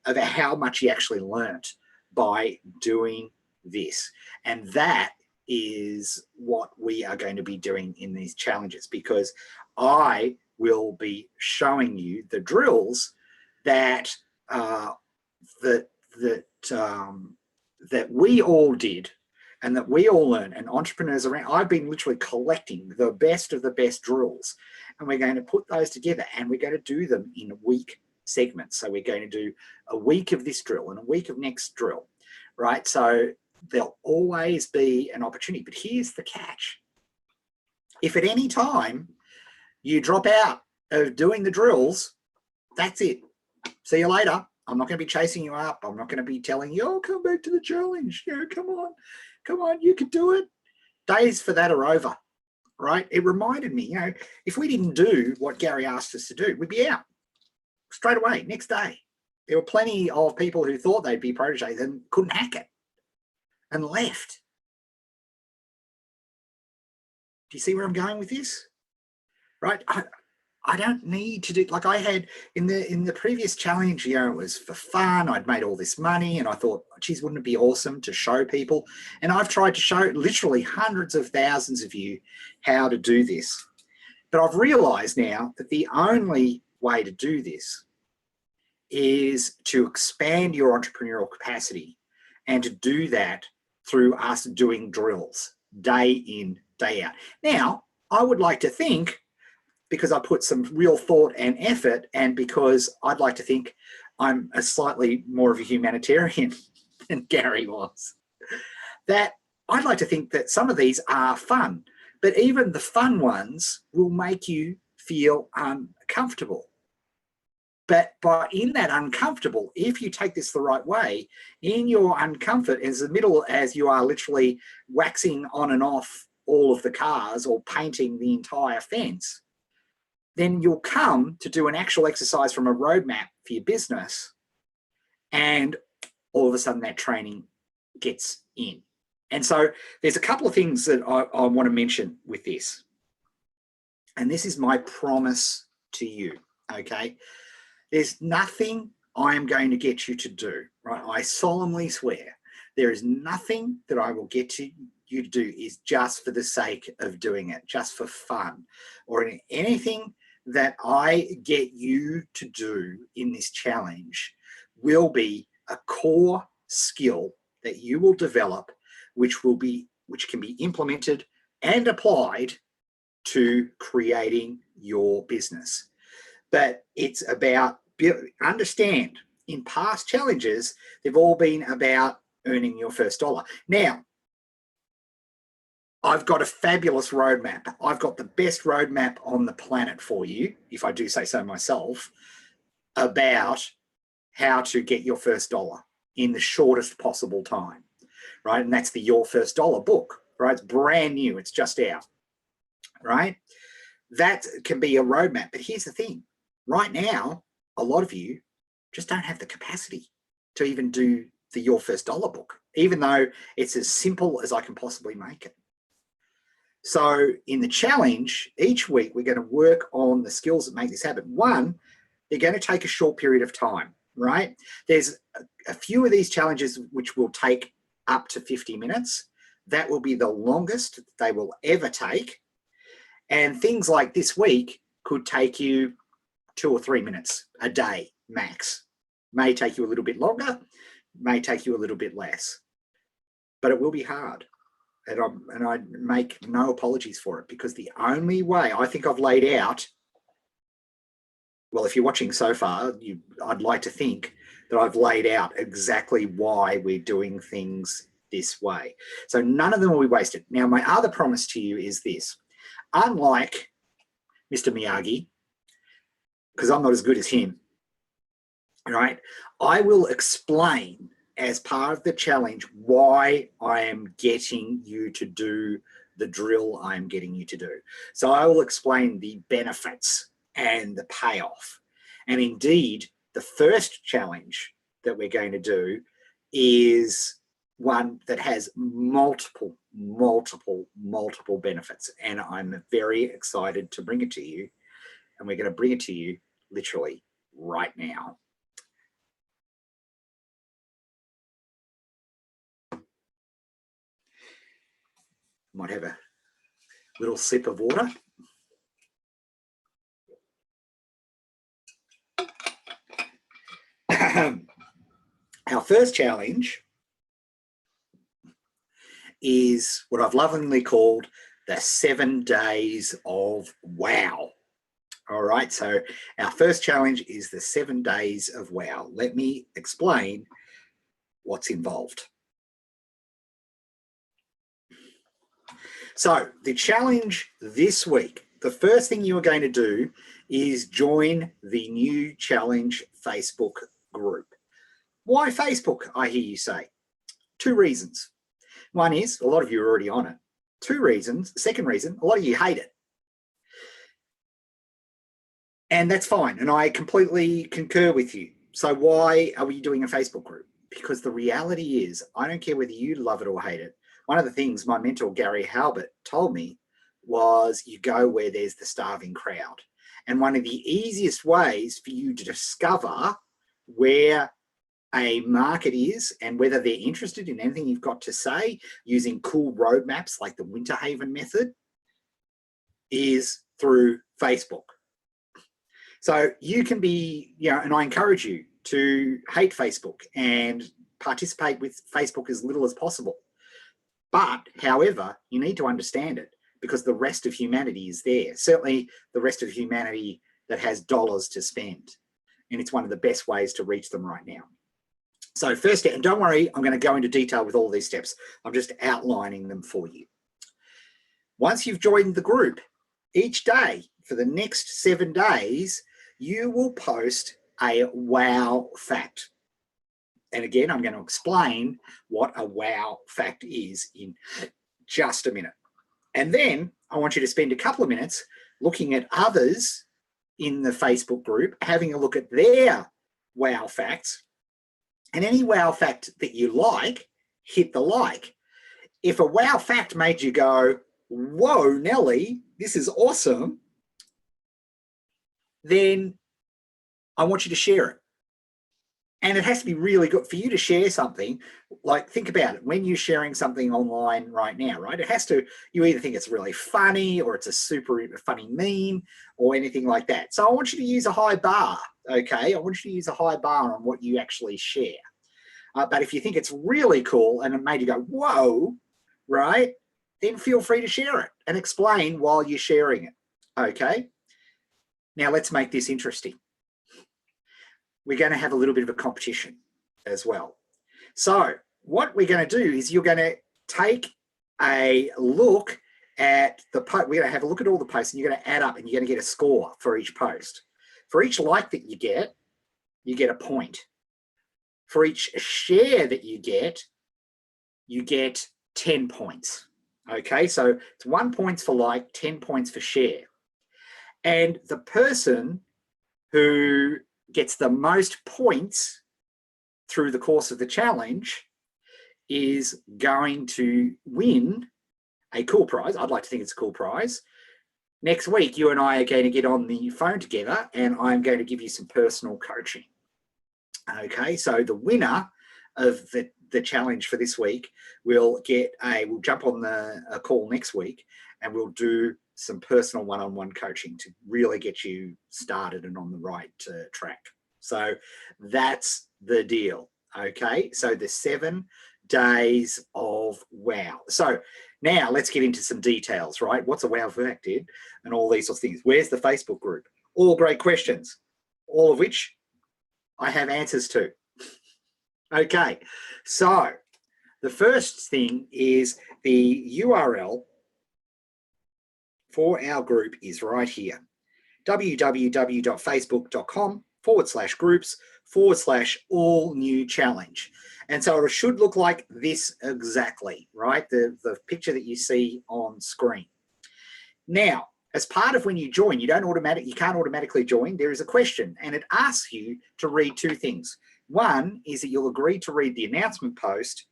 of how much he actually learnt by doing this. And that is what we are going to be doing in these challenges, because I will be showing you the drills that that we all did and that we all learn, and entrepreneurs around. I've been literally collecting the best of the best drills, and we're going to put those together and we're going to do them in week segments. So we're going to do a week of this drill and a week of next drill, right? So there'll always be an opportunity. But here's the catch. If at any time you drop out of doing the drills, that's it. See you later. I'm not going to be chasing you up. I'm not going to be telling you, oh, come back to the challenge. You know, come on, you can do it. Days for that are over, right? It reminded me, you know, if we didn't do what Gary asked us to do, we'd be out straight away, next day. There were plenty of people who thought they'd be proteges and couldn't hack it and left. Do you see where I'm going with this? Right? I don't need to do, like I had in the previous challenge, you know, it was for fun. I'd made all this money and I thought, geez, wouldn't it be awesome to show people? And I've tried to show literally hundreds of thousands of you how to do this. But I've realized now that the only way to do this is to expand your entrepreneurial capacity, and to do that through us doing drills day in, day out. Now, I would like to think, because I put some real thought and effort, and because I'd like to think I'm a slightly more of a humanitarian than Gary was, that I'd like to think that some of these are fun, but even the fun ones will make you feel uncomfortable. But in that uncomfortable, if you take this the right way, in your uncomfort, as you are literally waxing on and off all of the cars or painting the entire fence, then you'll come to do an actual exercise from a roadmap for your business, and all of a sudden that training gets in. And so there's a couple of things that I want to mention with this. And this is my promise to you, okay? There's nothing I am going to get you to do, right? I solemnly swear there is nothing that I will get you to do is just for the sake of doing it, just for fun, or anything that I get you to do in this challenge will be a core skill that you will develop, which can be implemented and applied to creating your business. But it's about, understand, in past challenges, they've all been about earning your first dollar. Now, I've got a fabulous roadmap. I've got the best roadmap on the planet for you, if I do say so myself, about how to get your first dollar in the shortest possible time, right? And that's the Your First Dollar book, right? It's brand new. It's just out, right? That can be a roadmap. But here's the thing. Right now, a lot of you just don't have the capacity to even do the Your First Dollar book, even though it's as simple as I can possibly make it. So in the challenge, each week, we're going to work on the skills that make this happen. One, they're going to take a short period of time, right? There's a few of these challenges which will take up to 50 minutes. That will be the longest they will ever take. And things like this week could take you 2 or 3 minutes a day max. May take you a little bit longer, may take you a little bit less, but it will be hard. And I make no apologies for it, because the only way I think I've laid out, well, if you're watching so far, I'd like to think that I've laid out exactly why we're doing things this way. So none of them will be wasted. Now, my other promise to you is this. Unlike Mr. Miyagi, because I'm not as good as him, right? I will explain as part of the challenge why I am getting you to do the drill I am getting you to do. So I will explain the benefits and the payoff. And indeed, the first challenge that we're going to do is one that has multiple benefits. And I'm very excited to bring it to you. And we're going to bring it to you literally right now. Might have a little sip of water. Our first challenge is what I've lovingly called the 7 days of wow. All right, so our first challenge is the 7 days of wow. Let me explain what's involved. So the challenge this week, the first thing you are going to do is join the new challenge Facebook group. Why Facebook, I hear you say? 2 reasons. One is a lot of you are already on it. 2 reasons. Second reason, a lot of you hate it. And that's fine. And I completely concur with you. So why are we doing a Facebook group? Because the reality is, I don't care whether you love it or hate it. One of the things my mentor, Gary Halbert, told me was you go where there's the starving crowd. And one of the easiest ways for you to discover where a market is and whether they're interested in anything you've got to say using cool roadmaps like the Winter Haven method is through Facebook. So you can be, and I encourage you to hate Facebook and participate with Facebook as little as possible. But, however, you need to understand it because the rest of humanity is there. Certainly the rest of humanity that has dollars to spend. And it's one of the best ways to reach them right now. So first step, and don't worry, I'm going to go into detail with all these steps. I'm just outlining them for you. Once you've joined the group, each day for the next 7 days, you will post a wow fact. And again, I'm going to explain what a wow fact is in just a minute. And then I want you to spend a couple of minutes looking at others in the Facebook group, having a look at their wow facts. And any wow fact that you like, hit the like. If a wow fact made you go, whoa, Nelly, this is awesome, then I want you to share it. And it has to be really good for you to share something. Like, think about it. When you're sharing something online right now, right? It has to, you either think it's really funny or it's a super funny meme or anything like that. So I want you to use a high bar, okay? I want you to use a high bar on what you actually share. But if you think it's really cool and it made you go, whoa, right? Then feel free to share it and explain while you're sharing it, okay? Now let's make this interesting. We're going to have a little bit of a competition as well. So what we're going to do is you're going to take a look at the post. We're going to have a look at all the posts and you're going to add up and you're going to get a score for each post. For each like that you get a point. For each share that you get 10 points. Okay, so it's 1 point for like, 10 points for share. And the person who gets the most points through the course of the challenge is going to win a cool prize. I'd like to think it's a cool prize. Next week, you and I are going to get on the phone together and I'm going to give you some personal coaching. Okay, so the winner of the challenge for this week will we'll jump on a call next week and we'll do some personal one-on-one coaching to really get you started and on the right track. So that's the deal. Okay, so the 7 days of wow. So now let's get into some details, right? What's a wow fact, Ed? And all these sorts of things. Where's the Facebook group? All great questions, all of which I have answers to. Okay, so the first thing is the URL for our group is right here. www.facebook.com/groups/all-new-challenge. And so it should look like this exactly, right? The picture that you see on screen. Now, as part of when you join, you can't automatically join. There is a question and it asks you to read 2 things. One is that you'll agree to read the announcement post,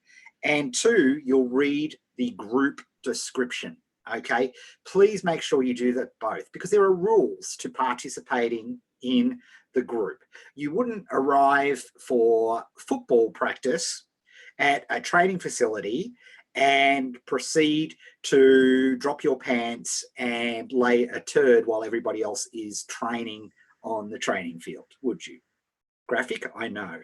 and 2, you'll read the group description. Okay, please make sure you do that both, because there are rules to participating in the group. You wouldn't arrive for football practice at a training facility and proceed to drop your pants and lay a turd while everybody else is training on the training field, would you? Graphic, I know,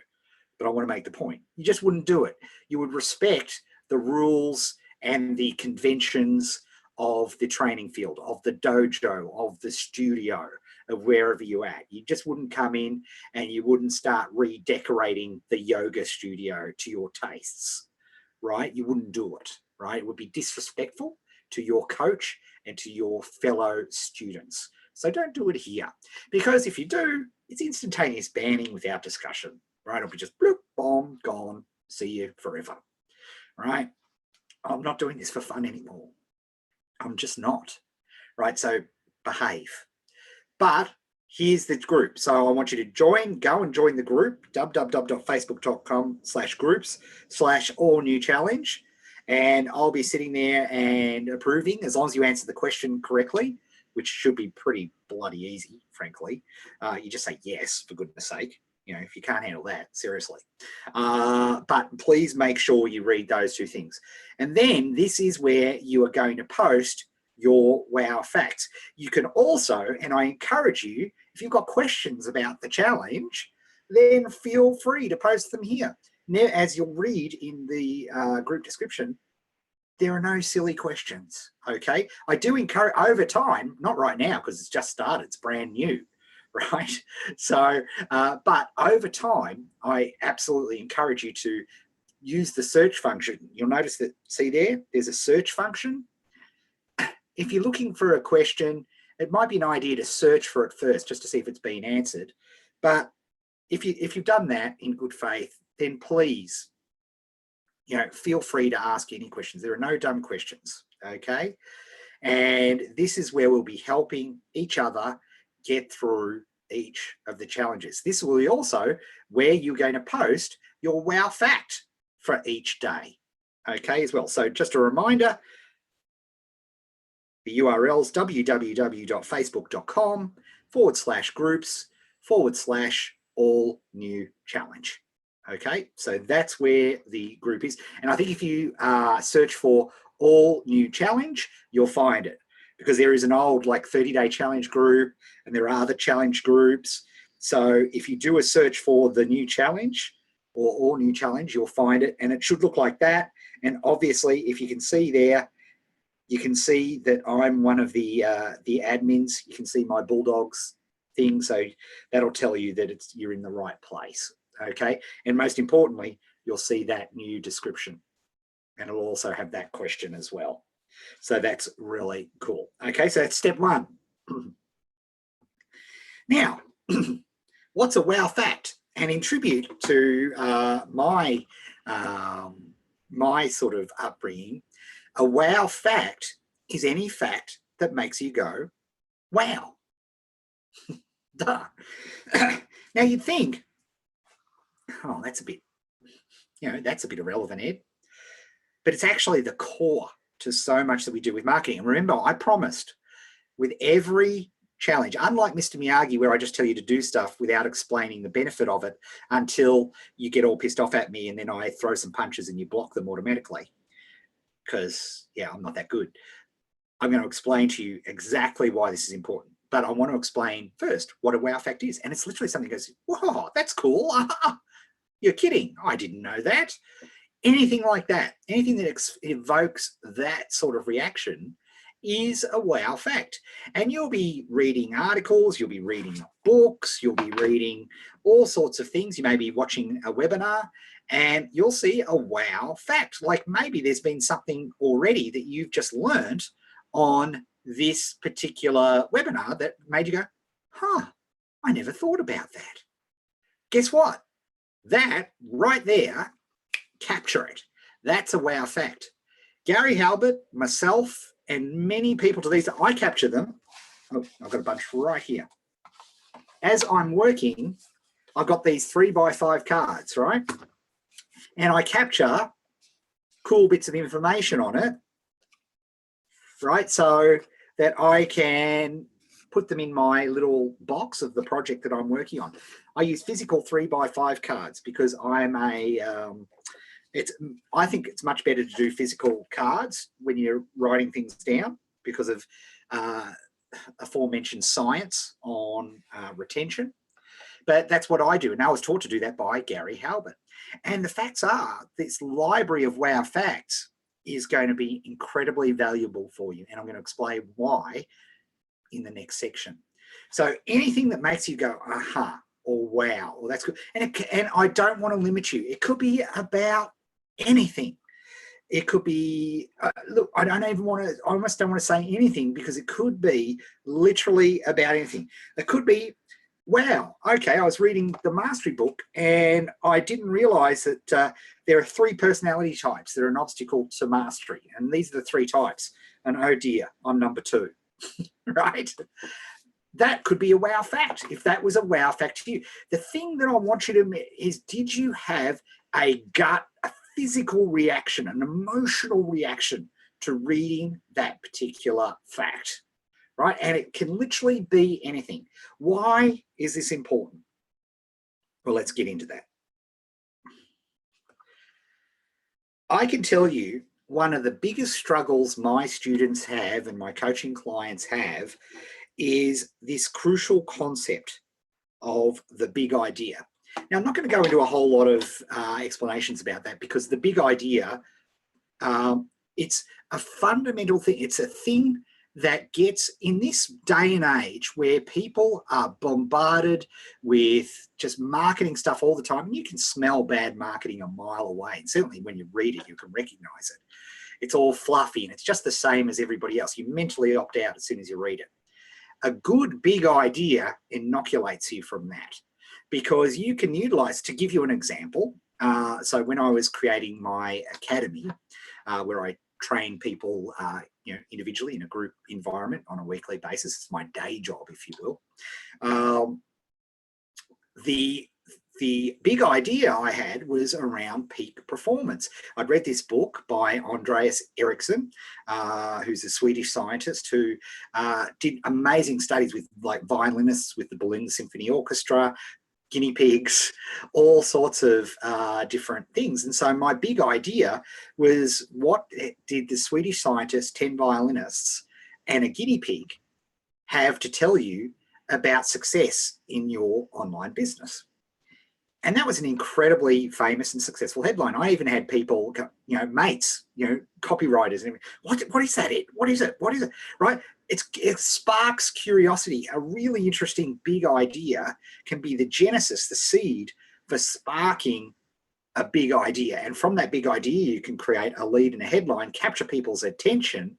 but I want to make the point. You just wouldn't do it. You would respect the rules and the conventions of the training field, of the dojo, of the studio, of wherever you're at. You just wouldn't come in and you wouldn't start redecorating the yoga studio to your tastes, right? You wouldn't do it, right? It would be disrespectful to your coach and to your fellow students. So don't do it here, because if you do, it's instantaneous banning without discussion, right? It'll be just bloop, bomb, gone, see you forever, right? I'm not doing this for fun anymore. I'm just not, right? So behave. But here's the group. So I want you to go and join the group, www.facebook.com/groups/all-new-challenge. And I'll be sitting there and approving as long as you answer the question correctly, which should be pretty bloody easy, frankly. You just say yes, for goodness sake. You know, if you can't handle that, seriously. But please make sure you read those 2 things. And then this is where you are going to post your wow facts. You can also, and I encourage you, if you've got questions about the challenge, then feel free to post them here. Now, as you'll read in the group description, there are no silly questions, okay? I do encourage, over time, not right now because it's just started, it's brand new, right? So, but over time, I absolutely encourage you to use the search function. You'll notice that, see there's a search function. If you're looking for a question, it might be an idea to search for it first just to see if it's been answered. But if you've done that in good faith, then please, you know, feel free to ask any questions. There are no dumb questions, okay? And this is where we'll be helping each other get through each of the challenges. This will be also where you're going to post your wow fact for each day, okay, as well. So just a reminder, the URLs www.facebook.com/groups all new challenge. Okay, so that's where the group is. And I think if you search for all new challenge, you'll find it, because there is an old like 30-day challenge group and there are other challenge groups. So if you do a search for the new challenge or all new challenge, you'll find it, and it should look like that. And obviously, if you can see there, you can see that I'm one of the admins. You can see my Bulldogs thing, so that'll tell you that you're in the right place. Okay, and most importantly, you'll see that new description, and it'll also have that question as well. So that's really cool. Okay, so that's step one. Now, what's a wow fact? And in tribute to my sort of upbringing, a wow fact is any fact that makes you go, wow. Duh. Now you'd think, oh, that's a bit irrelevant, Ed. But it's actually the core to so much that we do with marketing. And remember, I promised with every challenge, unlike Mr. Miyagi, where I just tell you to do stuff without explaining the benefit of it until you get all pissed off at me and then I throw some punches and you block them automatically. Because, yeah, I'm not that good. I'm going to explain to you exactly why this is important. But I want to explain first what a wow fact is. And it's literally something that goes, whoa, that's cool. You're kidding. I didn't know that. Anything like that, anything that evokes that sort of reaction is a wow fact. And you'll be reading articles, you'll be reading books, you'll be reading all sorts of things. You may be watching a webinar and you'll see a wow fact. Like maybe there's been something already that you've just learned on this particular webinar that made you go, huh, I never thought about that. Guess what? That right there, capture it. That's a wow fact. Gary Halbert, myself, and many people to these, I capture them. Oh, I've got a bunch right here. As I'm working, I've got these 3x5 cards, right? And I capture cool bits of information on it, right? So that I can put them in my little box of the project that I'm working on. I use physical 3x5 cards because I'm I think it's much better to do physical cards when you're writing things down because of aforementioned science on retention. But that's what I do. And I was taught to do that by Gary Halbert. And the facts are, this library of wow facts is going to be incredibly valuable for you. And I'm going to explain why in the next section. So anything that makes you go, aha, or wow, or that's good. And I don't want to limit you. It could be about anything. It could be, look, I almost don't want to say anything because it could be literally about anything. It could be, wow, okay, I was reading the Mastery book and I didn't realize that there are 3 personality types that are an obstacle to mastery. And these are the 3 types. And oh dear, I'm number 2, right? That could be a wow fact, if that was a wow fact to you. The thing that I want you to admit is, did you have a gut, a physical reaction, an emotional reaction to reading that particular fact, right? And it can literally be anything. Why is this important? Well, let's get into that. I can tell you one of the biggest struggles my students have and my coaching clients have is this crucial concept of the big idea. Now, I'm not going to go into a whole lot of explanations about that because the big idea, it's a fundamental thing. It's a thing that gets, in this day and age where people are bombarded with just marketing stuff all the time, and you can smell bad marketing a mile away. And certainly when you read it, you can recognize it. It's all fluffy and it's just the same as everybody else. You mentally opt out as soon as you read it. A good big idea inoculates you from that because you can utilize, to give you an example. So when I was creating my academy, where I train people, individually in a group environment on a weekly basis, it's my day job, if you will. The the big idea I had was around peak performance. I'd read this book by Andreas Ericsson, who's a Swedish scientist who did amazing studies with like violinists with the Berlin Symphony Orchestra, guinea pigs, all sorts of different things. And so my big idea was, what did the Swedish scientists, 10 violinists, and a guinea pig have to tell you about success in your online business? And that was an incredibly famous and successful headline. I even had people, mates, copywriters, and what is that? What is it? What is it? Right? It sparks curiosity. A really interesting big idea can be the genesis, the seed for sparking a big idea. And from that big idea, you can create a lead and a headline, capture people's attention,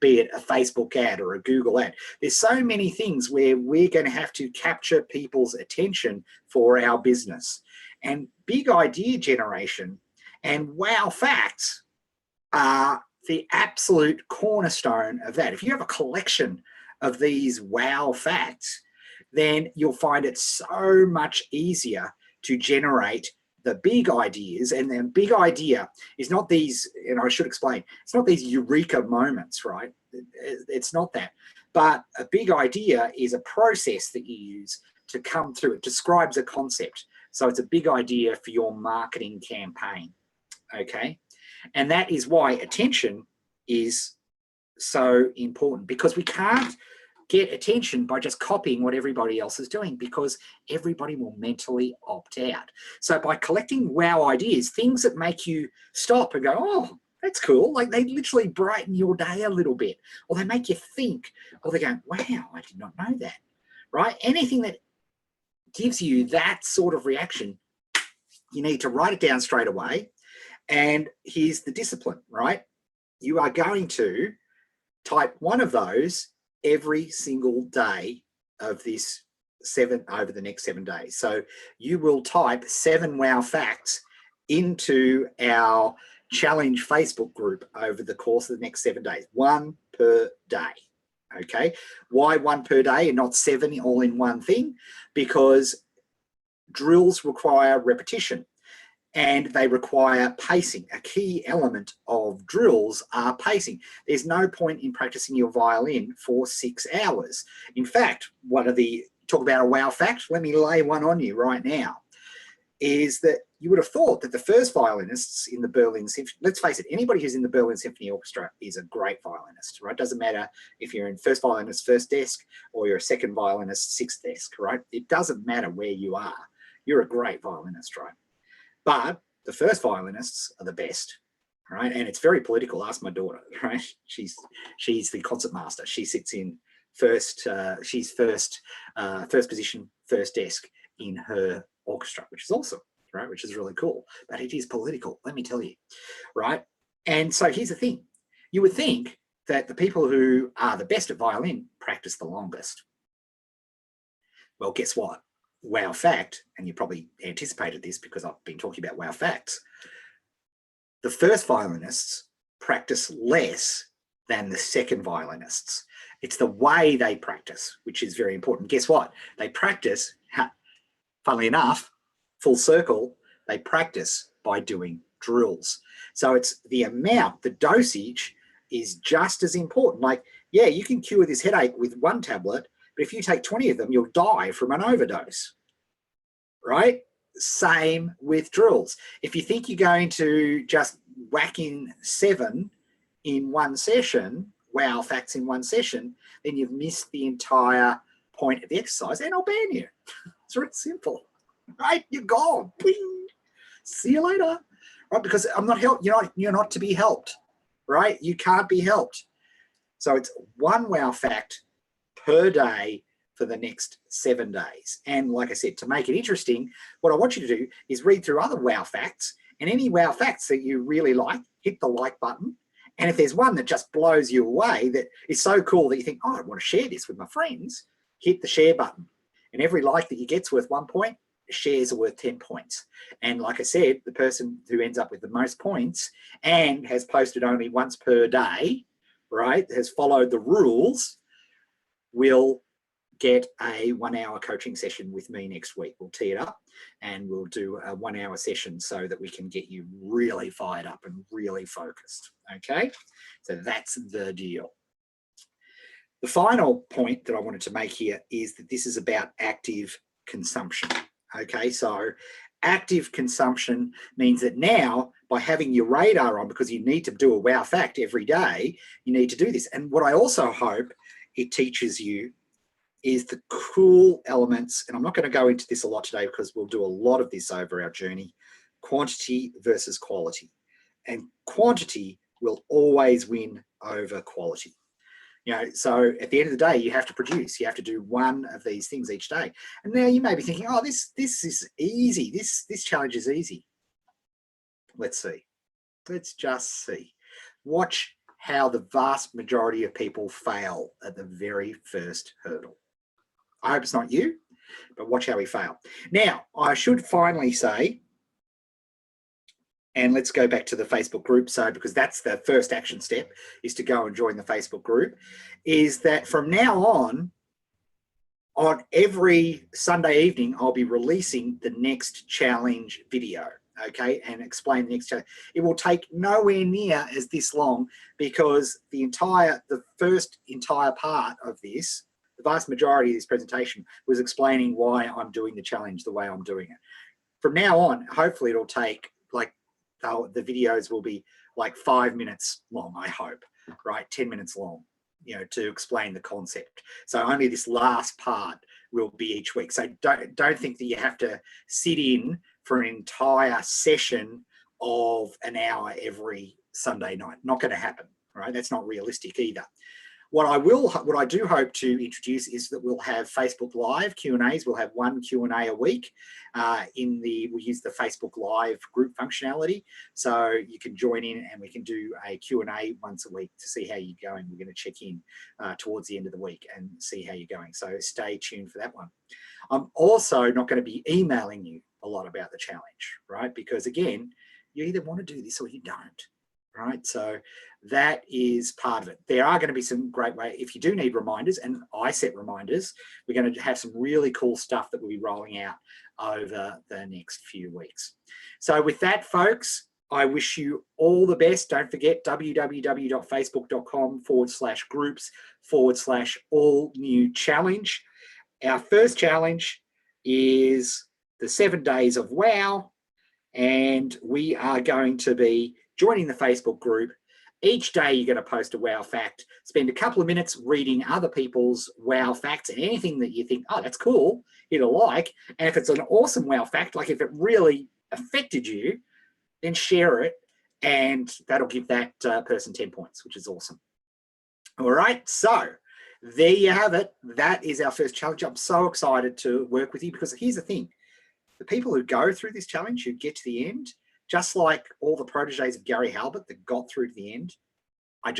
be it a Facebook ad or a Google ad. There's so many things where we're going to have to capture people's attention for our business. And big idea generation and wow facts are the absolute cornerstone of that. If you have a collection of these wow facts, then you'll find it so much easier to generate the big ideas. And the big idea is not these, and I should explain, it's not these eureka moments, right? It's not that. But a big idea is a process that you use to come through. It describes a concept. So it's a big idea for your marketing campaign, okay? And that is why attention is so important, because we can't get attention by just copying what everybody else is doing, because everybody will mentally opt out. So by collecting wow ideas, things that make you stop and go, oh, that's cool. Like they literally brighten your day a little bit, or they make you think, or they go, wow, I did not know that, right? Anything that gives you that sort of reaction, you need to write it down straight away. And here's the discipline, right? You are going to type one of those every single day of this over the next 7 days. So you will type 7 wow facts into our challenge Facebook group over the course of the next 7 days, 1 per day. Okay, why 1 per day and not 7 all in one thing? Because drills require repetition and they require pacing. A key element of drills are pacing. There's no point in practicing your violin for 6 hours. In fact, talk about a wow fact, let me lay one on you right now, is that you would have thought that the first violinists in the Berlin Symphony, let's face it, anybody who's in the Berlin Symphony Orchestra is a great violinist, right? Doesn't matter if you're in first violinist, first desk, or you're a second violinist, sixth desk, right? It doesn't matter where you are. You're a great violinist, right? But the first violinists are the best, right? And it's very political. Ask my daughter, right? She's the concert master. She sits in first, she's first position, first desk in her orchestra, which is awesome, right? Which is really cool, but it is political, let me tell you, right? And so here's the thing. You would think that the people who are the best at violin practice the longest. Well, guess what? Wow fact, and you probably anticipated this because I've been talking about wow facts. The first violinists practice less than the second violinists. It's the way they practice, which is very important. Guess what? They practice, funnily enough, full circle, they practice by doing drills. So it's the amount, the dosage is just as important. Like, yeah, you can cure this headache with 1 tablet, but if you take 20 of them, you'll die from an overdose, right? Same with drills. If you think you're going to just whack in 7 in one session, wow facts in one session, then you've missed the entire point of the exercise and I'll ban you. It's really simple, right? You're gone. Bing. See you later, right? Because I'm not helped. You're not to be helped, right? You can't be helped. So it's 1 wow fact per day for the next 7 days. And like I said, to make it interesting, what I want you to do is read through other wow facts, and any wow facts that you really like, hit the like button. And if there's one that just blows you away, that is so cool that you think, oh, I want to share this with my friends, hit the share button. And every like that you get's worth 1 point, shares are worth 10 points. And like I said, the person who ends up with the most points and has posted only once per day, right, has followed the rules, will get a 1 hour coaching session with me next week. We'll tee it up and we'll do a 1 hour session so that we can get you really fired up and really focused. Okay, so that's the deal. The final point that I wanted to make here is that this is about active consumption. Okay, so active consumption means that now, by having your radar on, because you need to do a wow fact every day, you need to do this. And what I also hope it teaches you is the cool elements, and I'm not going to go into this a lot today because we'll do a lot of this over our journey, quantity versus quality. And quantity will always win over quality. You know, so at the end of the day, you have to produce. You have to do one of these things each day. And now you may be thinking, oh, this is easy. This challenge is easy. Let's see. Let's just see. Watch how the vast majority of people fail at the very first hurdle. I hope it's not you, but watch how we fail. Now, I should finally say, and let's go back to the Facebook group. So, because that's the first action step, is to go and join the Facebook group, is that from now on every Sunday evening, I'll be releasing the next challenge video, okay, and explain the next challenge. It will take nowhere near as this long because the first entire part of this, the vast majority of this presentation was explaining why I'm doing the challenge the way I'm doing it. From now on, hopefully it'll take the videos will be like 5 minutes long, I hope, right? 10 minutes long, you know, to explain the concept. So only this last part will be each week. So don't think that you have to sit in for an entire session of an hour every Sunday night. Not going to happen, right? That's not realistic either. What I do hope to introduce is that we'll have Facebook Live Q&As. We'll have one Q&A a week. We use the Facebook Live group functionality, so you can join in and we can do a Q&A once a week to see how you're going. We're going to check in towards the end of the week and see how you're going. So stay tuned for that one. I'm also not going to be emailing you a lot about the challenge, right? Because again, you either want to do this or you don't. Right, so that is part of it. There are going to be some great ways, if you do need reminders, and I set reminders, we're going to have some really cool stuff that we'll be rolling out over the next few weeks. So with that, folks, I wish you all the best. Don't forget www.facebook.com/groups/all-new-challenge. Our first challenge is the 7 days of wow, and we are going to be joining the Facebook group. Each day you're going to post a wow fact, spend a couple of minutes reading other people's wow facts and anything that you think, oh, that's cool, you'll like. And if it's an awesome wow fact, like if it really affected you, then share it and that'll give that person 10 points, which is awesome. All right, so there you have it. That is our first challenge. I'm so excited to work with you because here's the thing. The people who go through this challenge, who get to the end, just like all the proteges of Gary Halbert that got through to the end, I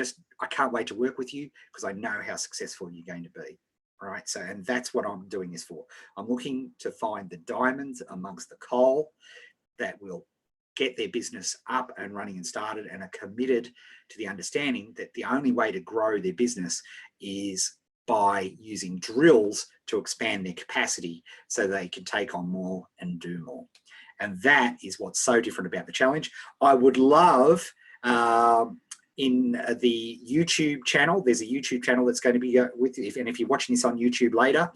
can't wait to work with you because I know how successful you're going to be. All right, so, and that's what I'm doing this for. I'm looking to find the diamonds amongst the coal that will get their business up and running and started and are committed to the understanding that the only way to grow their business is by using drills to expand their capacity so they can take on more and do more. And that is what's so different about the challenge. I would love in the YouTube channel, there's a YouTube channel that's going to be with you. And if you're watching this on YouTube later,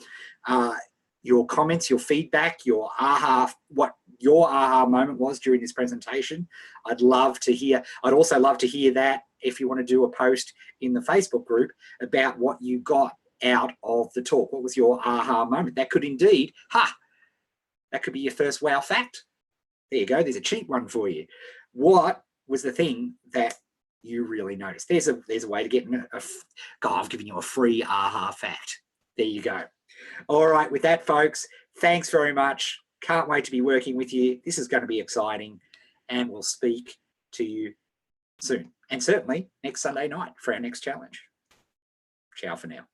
your comments, your feedback, your aha, what your aha moment was during this presentation, I'd love to hear. I'd also love to hear that if you want to do a post in the Facebook group about what you got out of the talk. What was your aha moment? That could indeed, that could be your first wow fact. There you go. There's a cheap one for you. What was the thing that you really noticed? There's a way to get God, I've given you a free aha fact. There you go. All right. With that, folks, thanks very much. Can't wait to be working with you. This is going to be exciting, and we'll speak to you soon. And certainly next Sunday night for our next challenge. Ciao for now.